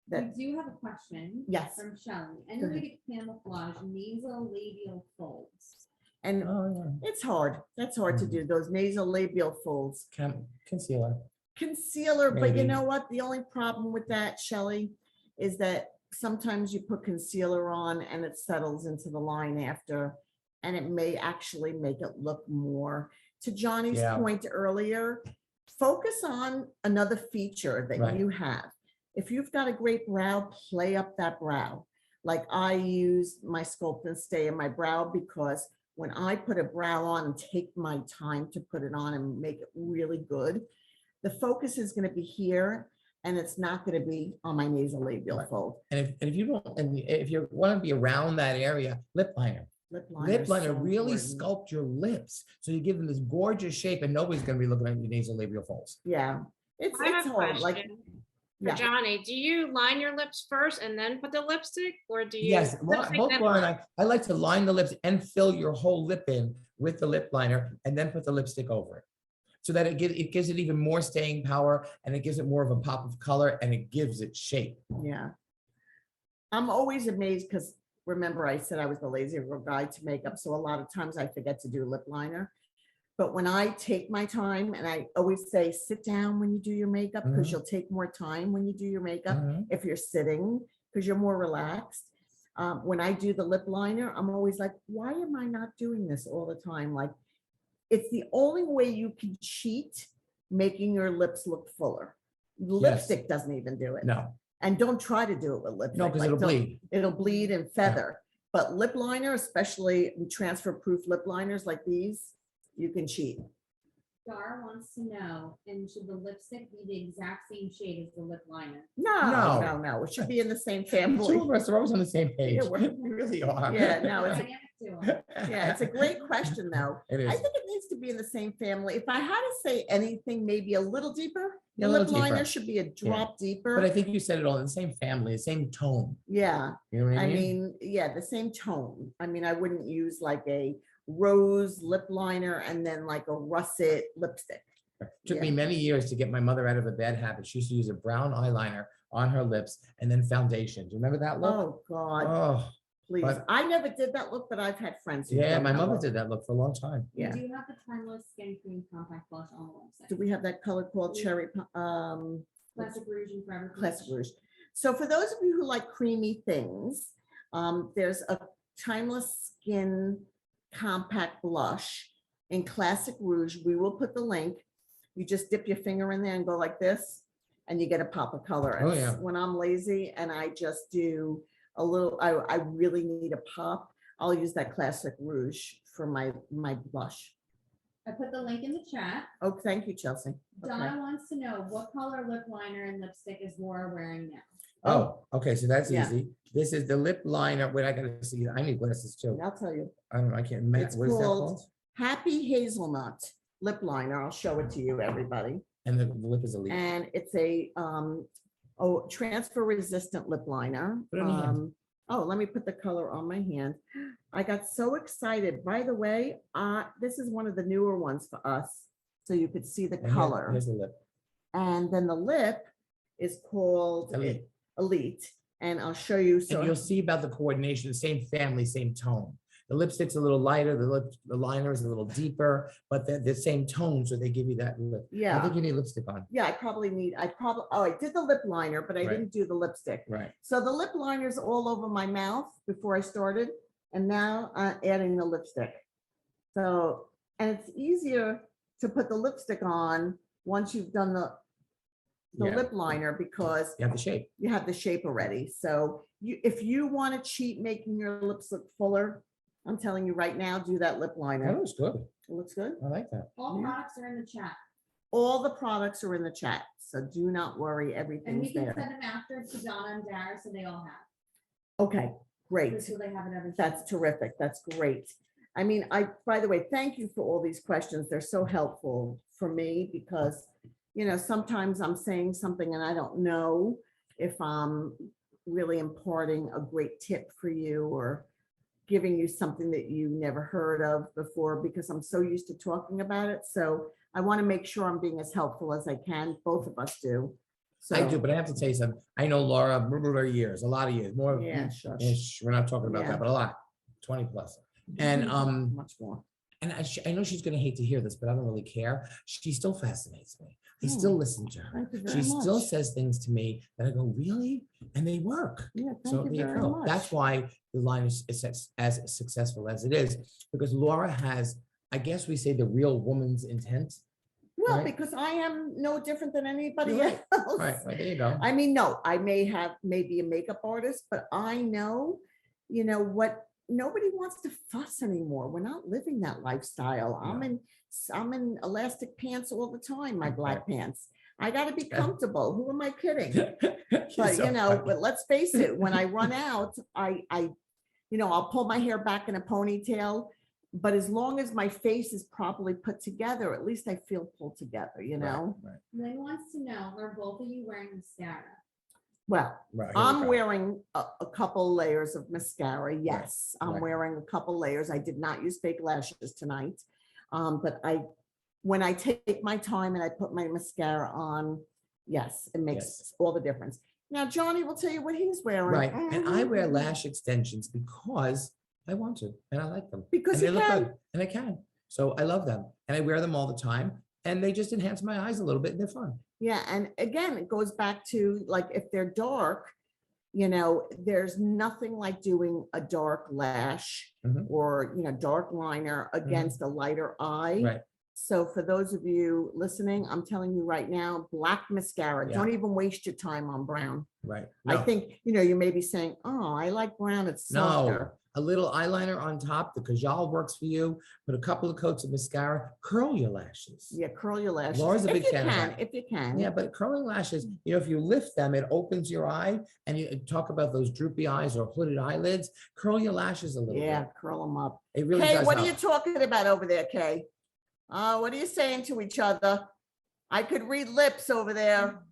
that, We do have a question. Yes. From Shelley. Any Go way ahead. to camouflage nasolabial folds? and Oh, yeah. it's hard. That's hard to do, those nasolabial folds. Concealer. Concealer, but you Maybe. know what? The only problem with that, Shelley, is that sometimes you put concealer on and it settles into the line after, and it may actually make it look more. To Johnny's Yeah. point earlier, focus on another feature that Right. you have. If you've got a great brow, play up that brow. Like I use my Sculpt and Stay in my brow because when I put a brow on and take my time to put it on and make it really good, the focus is going to be here and it's not going to be on my nasolabial Right. fold. And if you don't, and if you want to be around that area, lip liner. Lip liner, Lip is liner so really important. sculpt your lips. So you give them this gorgeous shape and nobody's going to be looking at your nasolabial folds. Yeah, it's I have a hard. Like, question for yeah. Johnny. Do you line your lips first and then put the lipstick, or do you? Yes, lipstick both then Laura and line? I like to line the lips and fill your whole lip in with the lip liner and then put the lipstick over it. So that it gives it even more staying power and it gives it more of a pop of color and it gives it shape. Yeah. I'm always amazed because remember I said I was the lazy girl guide to makeup. So a lot of times I forget to do lip liner. But when I take my time, and I always say, sit down when you do your makeup because Mhm. you'll take more time when you do your makeup Mhm. if you're sitting because you're more relaxed. When I do the lip liner, I'm always like, why am I not doing this all the time? Like, it's the only way you can cheat making your lips look fuller. Lipstick doesn't even do it. No, And don't try to do it with lipstick. no, because Like, it'll don't- bleed. It'll bleed and feather. But lip liner, especially transfer proof lip liners like these, you can cheat. Dar wants to know, and should the lipstick be the exact same shade as the lip liner? No. It should be in the same family. Two of us are always on the same page. Yeah, we're- We really are. Yeah, no, it's Dynamic duo. Yeah, it's a great question, though. It is. I think it needs to be in the same family. If I had to say anything, maybe a little deeper, Yeah, the a lip little liner deeper. should be a drop deeper. But I think you said it all in the same family, the same tone. Yeah, You know what I I mean? mean, yeah, the same tone. I mean, I wouldn't use like a rose lip liner and then like a russet lipstick. Took me yeah. many years to get my mother out of a bad habit. She used to use a brown eyeliner on her lips and then foundation. Do you remember that look? Oh, God. Oh, please. But- I never did that look, but I've had friends. who've Yeah, done my that mother look. did that look for a long time. We Yeah. do have the Timeless Skin Cream Compact Blush on the website. Do we have that color called cherry? Classic Rouge and Forever Peach. Classic Rouge. So for those of you who like creamy things, there's a Timeless Skin Compact Blush in Classic Rouge. We will put the link. You just dip your finger in there and go like this, and you get a pop of color. Oh, It's yeah. When I'm lazy and I just do a little, I really need a pop, I'll use that Classic Rouge for my blush. I put the link in the chat. Oh, thank you, Chelsea. Okay. Donna wants to know what color lip liner and lipstick is Laura wearing now? Oh, okay, so that's Yeah. easy. This is the lip liner. Wait, I gotta see. I need glasses too. I'll tell you. I don't know. I can't. What It's is that called called? Happy Hazelnut Lip Liner. I'll show it to you, everybody. And the lip is a leaf. And it's a transfer resistant lip liner. Put it on your hand. Oh, let me put the color on my hand. I got so excited. By the way, this is one of the newer ones for us. So you could see the And here- color. Here's the lip. And then the lip is called Elite. Elite. And I'll show you. And you'll So see about the coordination, same family, same tone. The lipstick's a little lighter, the liner is a little deeper, but they're the same tone, so they give you that lip. I yeah. think you need lipstick on. Yeah, I did the lip liner, but I Right. didn't do the lipstick. Right. So the lip liner's all over my mouth before I started, and now I'm adding the lipstick. So, and it's easier to put the lipstick on once you've done the Yeah. lip liner because You have the shape. you have the shape already. So if you want to cheat making your lips look fuller, I'm telling you right now, do that lip That liner. looks good. It looks good. I like that. All Yeah. products are in the chat. All the products are in the chat, so do not worry, And everything's we can there. send them after to Donna and Dara so they all have. Okay, great. Just so they have it every. That's terrific. That's great. I mean, by the way, thank you for all these questions. They're so helpful for me because, sometimes I'm saying something and I don't know if I'm really imparting a great tip for you or giving you something that you never heard of before because I'm so used to talking about it. So I want to make sure I'm being as helpful as I can. Both of us do. So I do, but I have to tell you something. I know Laura for years, a lot of years, more. Yeah, shush. Ish, we're not talking about Yeah. that, but a lot, 20 plus. And much more. and I know she's gonna hate to hear this, but I don't really care. She still fascinates me. I still listen to her. Thank you very She still much. says things to me that I go, really? And they work. Yeah, So thank you there very go. much. That's why the line is as successful as it is, because Laura has, I guess we say, the real woman's intent. Well, right? because I am no different than anybody You're right. else. Right, there you go. I mean, no, I may be a makeup artist, but I know, what nobody wants to fuss anymore. We're not living that lifestyle. I'm in elastic pants all the time, my black pants. I got to be comfortable. Who am I kidding? But So funny. but let's face it, when I run out, I'll pull my hair back in a ponytail. But as long as my face is properly put together, at least I feel pulled together, Right, right, Lynn wants to know, are both of you wearing mascara? Well, right, here we I'm go. wearing a couple layers of mascara. Yes, I'm right. wearing a couple layers. I did not use fake lashes tonight. But when I take my time and I put my mascara on, yes, it makes Yes. all the difference. Now, Johnny will tell you what he's wearing. Right, and I wear lash extensions because I want to, and I like them. Because And they you look can. good, and I can. So I love them, and I wear them all the time, and they just enhance my eyes a little bit, and they're fun. Yeah, and again, it goes back to like if they're dark, there's nothing like doing a dark lash Mhm. or dark liner against a lighter eye. Right, So for those of you listening, I'm telling you right now, black mascara. Yeah. Don't even waste your time on brown. right. I No, think you may be saying, "Oh, I like brown. It's softer." a little eyeliner on top, the Kajal works for you. Put a couple of coats of mascara, curl your lashes. Yeah, curl your lashes. Laura's a if big you fan of can, that. if you can. Yeah, but curling lashes, if you lift them, it opens your eye, and you talk about those droopy eyes or hooded eyelids. Curl your lashes a little Yeah, bit. curl them up. It really Kay, does what are help. you talking about over there, Kay? What are you saying to each other? I could read lips over there.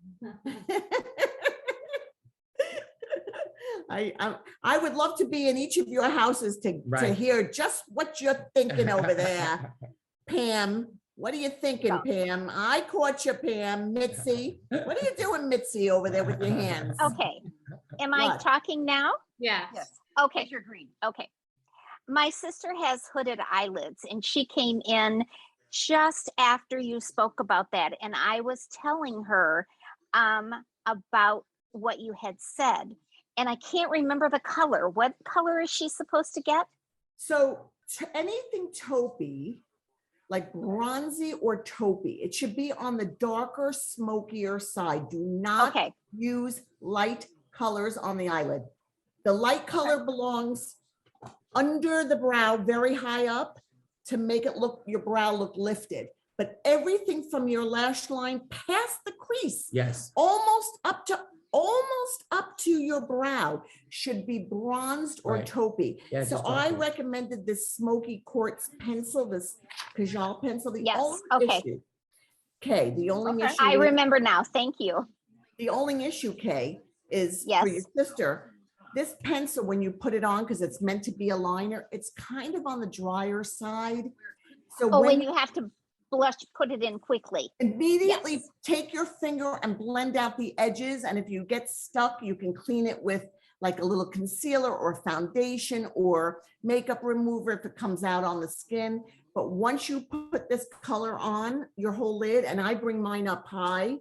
I would love to be in each of your houses to Right. hear just what you're thinking over there. Pam, what are you thinking, Pam? I caught you, Pam. Mitzi, what are you doing, Mitzi, over there with your hands? Okay, am I What? talking now? Yes. Yes. Okay, Your green. okay. My sister has hooded eyelids and she came in just after you spoke about that. And I was telling her about what you had said. And I can't remember the color. What color is she supposed to get? So anything taupey, like bronzy or taupey, it should be on the darker, smokier side. Do not Okay, use light colors on the eyelid. The light color belongs under the brow, very high up, to make it look, your brow look lifted. But everything from your lash line past the crease, Yes. almost up to your brow, should be bronzed or Right. taupey. Yeah, So just I darker. recommended this Smoky Quartz pencil, this Kajal pencil. The Yes, only okay. issue, Kay, the only Okay. issue I is- remember now. Thank you. the only issue, Kay, is for Yes. your sister, this pencil, when you put it on, because it's meant to be a liner, it's kind of on the drier side. So Oh, when when you have to blush, put it in quickly. immediately Yes. take your finger and blend out the edges, and if you get stuck, you can clean it with like a little concealer or foundation or makeup remover if it comes out on the skin. But once you put this color on your whole lid, and I bring mine up high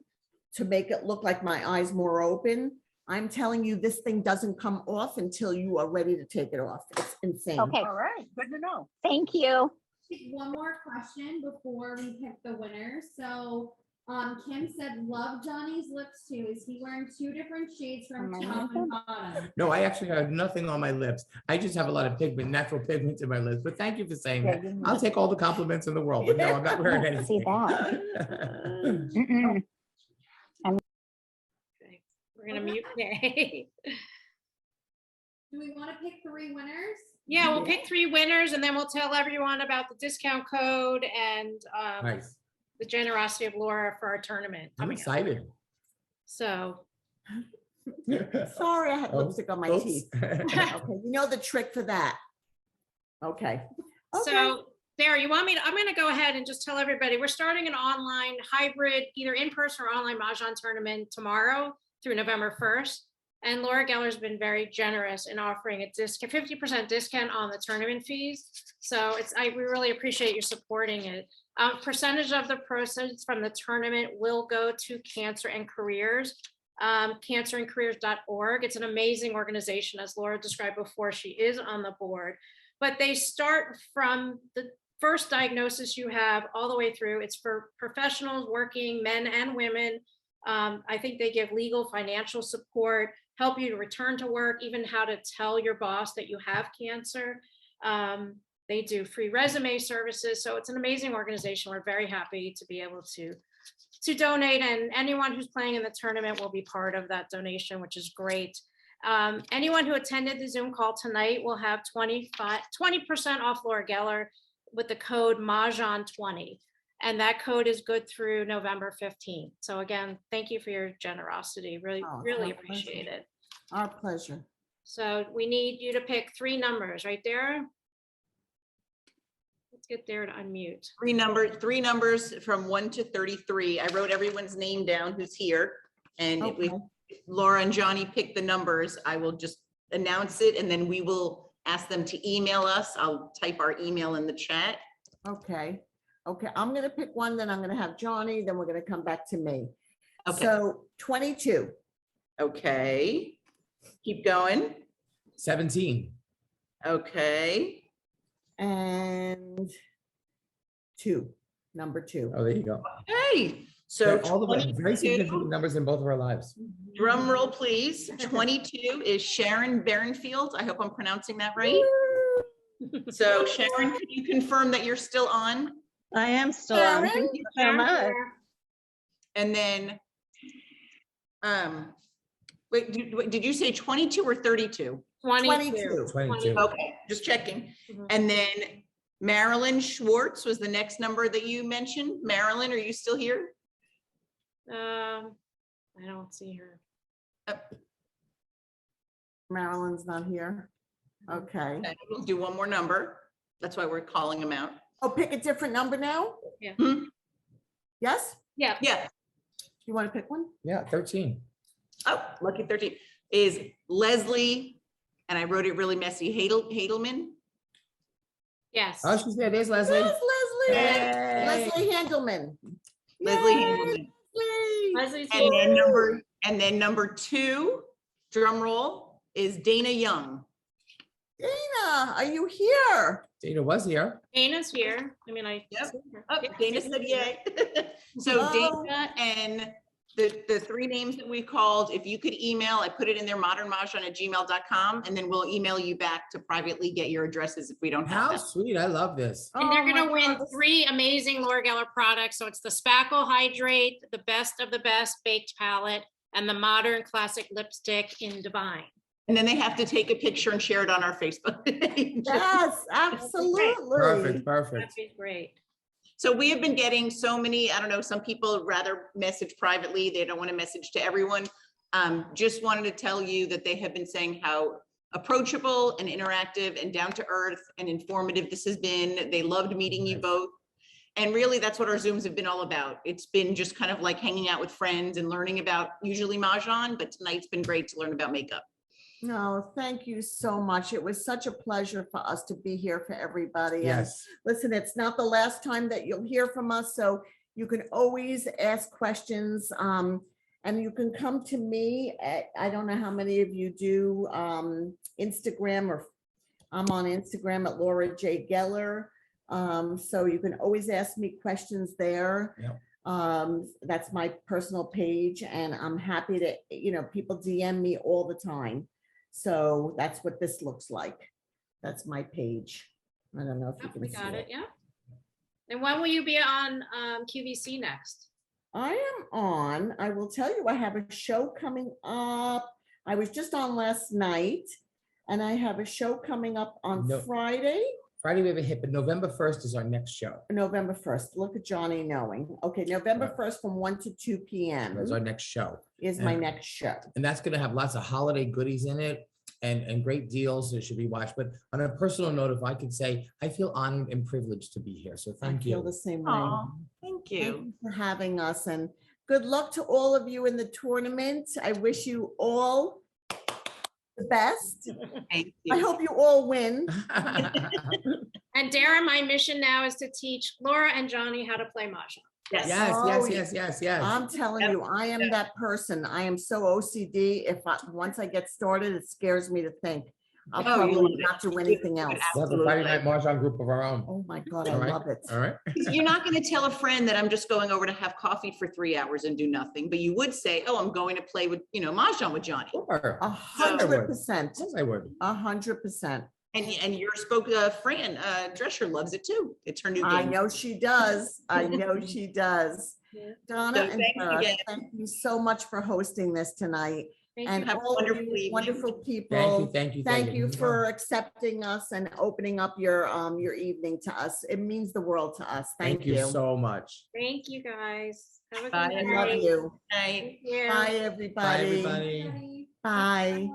to make it look like my eyes more open, I'm telling you, this thing doesn't come off until you are ready to take it off. It's insane. Okay, All right, good to know. thank you. One more question before we pick the winner. So, Kim said, love Johnny's lips too. Is he wearing two different shades from Am I top and bottom? No, I actually have nothing on my lips. I just have a lot of pigment, natural pigment in my lips. But thank you for saying that. I'll take all the compliments in the world, but no, I'm not wearing I see anything. Mm-mm. Okay, we're gonna mute Kay. Do we want to pick 3 winners? Yeah, we'll pick 3 winners and then we'll tell everyone about the discount code and Nice. the generosity of Laura for our tournament I'm coming up. excited. So, Sorry, I had Oh, lipstick on my oops. teeth. Okay, you know the trick for that. Okay. Okay. so there, you want me to, I'm gonna go ahead and just tell everybody, we're starting an online hybrid, either in-person or online Mahjong tournament tomorrow through November 1st. And Laura Geller's been very generous in offering a 50% discount on the tournament fees. So we really appreciate you supporting it. Percentage of the proceeds from the tournament will go to Cancer and Careers, cancerandcareers.org. It's an amazing organization, as Laura described before. She is on the board, but they start from the first diagnosis you have all the way through. It's for professionals, working men and women. I think they give legal, financial support, help you to return to work, even how to tell your boss that you have cancer. They do free resume services. So it's an amazing organization. We're very happy to be able to donate, and anyone who's playing in the tournament will be part of that donation, which is great. Anyone who attended the Zoom call tonight will have 20% off Laura Geller with the code Mahjong20. And that code is good through November 15th. So again, thank you for your generosity. Really, Oh, it's really my appreciate pleasure. it. Our pleasure. So we need you to pick 3 numbers, right, Dara? Let's get Dara to unmute. 3 numbers from 1 to 33. I wrote everyone's name down who's here. And if Okay. Laura and Johnny pick the numbers, I will just announce it and then we will ask them to email us. I'll type our email in the chat. Okay. Okay, I'm gonna pick one, then I'm gonna have Johnny, then we're gonna come back to me. Okay. So 22. Okay. Keep going. 17. Okay. And 2, number 2. Oh, there you go. Hey, so All the very 22, significant numbers in both of our lives. drum roll, please. 22 is Sharon Barenfield. I hope I'm pronouncing that right. So Sharon, can you confirm that you're still on? I am still on. Thank you so much. And then, wait, did you say 22 or 32? 22. 22. Okay, just checking. Mhm. And then Marilyn Schwartz was the next number that you mentioned. Marilyn, are you still here? I don't see her. Marilyn's not here. Okay. Okay, we'll do one more number. That's why we're calling them out. Oh, pick a different number now? Hmm? Yes? Yeah, Yeah. You want to pick one? Yeah, 13. Oh, lucky 13 is Leslie and I wrote it really messy, Hadelman. Yes. Oh, she's there. There's Leslie. Yes, Leslie. Hey. Leslie Handelman. Leslie Yay, Hadelman. Leslie. Leslie's And here. then number 2, drum roll, is Dana Young. Dana, are you here? Dana was here. Dana's here. I mean, I. Yep. see her. Oh, Yeah, Dana Dana's said here. yay. So Oh. Dana and the 3 names that we called, if you could email, I put it in there, modernmahjong@gmail.com, and then we'll email you back to privately get your addresses if we don't have How them. sweet. I love this. And they're Oh my gonna win God. 3 amazing Laura Geller products. So it's the Spackle Hydrate, the best of the best baked palette, and the Modern Classic Lipstick in Divine. And then they have to take a picture and share it on our Facebook page. Yes, absolutely. Perfect. That'd Perfect. be great. So we have been getting so many, I don't know, some people rather message privately. They don't want to message to everyone. Just wanted to tell you that they have been saying how approachable and interactive and down to earth and informative this has been. They loved meeting you both. And really, that's what our Zooms have been all about. It's been just kind of like hanging out with friends and learning about usually Mahjong, but tonight's been great to learn about makeup. No, thank you so much. It was such a pleasure for us to be here for everybody. And Yes. listen, it's not the last time that you'll hear from us, so you can always ask questions. And you can come to me at, I don't know how many of you do Instagram, or I'm on Instagram at Laura J. Geller. So you can always ask me questions there. Yep. That's my personal page, and I'm happy to, people DM me all the time. So that's what this looks like. That's my page. I don't know if you Oh, can we see got it, it. yeah. And when will you be on QVC next? I am on, I will tell you, I have a show coming up. I was just on last night, and I have a show coming up on No. Friday, Friday we have a hit, but November 1st is our next show. November 1st. Look at Johnny knowing. Okay, November Right. 1st from 1 to 2 That's our p.m. next show. is my and- next show. And that's going to have lots of holiday goodies in it and great deals that should be watched. But on a personal note, if I could say, I feel honored and privileged to be here. So I thank feel you. the same way. Aw, thank Thank you. you for having us, and good luck to all of you in the tournament. I wish you all the best. Thank I you. hope you all win. And Darren, my mission now is to teach Laura and Johnny how to play Mahjong. Yes. Yes, Oh, yes, yes, yes, yes. I'm telling Yep. you, I am that person. I am so OCD. Once I get started, it scares me to think. I'll Oh, you probably love it. not do anything else. We'll have a Friday night Mahjong group of our own. Oh my God, I All right. love it. All right. You're not going to tell a friend that I'm just going over to have coffee for 3 hours and do nothing, but you would say, oh, I'm going to play with, Mahjong with Johnny. Sure. 100%. Of course I would. 100%. And your Fran Drescher loves it too. It's her new game. I know she does. I know she does. Yeah. Donna So and thank you Sarah, again. thank you so much for hosting this tonight. Thank And you. Have a all of wonderful you evening. wonderful Thank people. you, thank you. Thank you for accepting us and opening up your evening to us. It means the world to us. Thank you so much. Thank you, guys. Have a Bye. good I night. love you. Night. Thank you. Bye, Bye, everybody. everybody. Bye.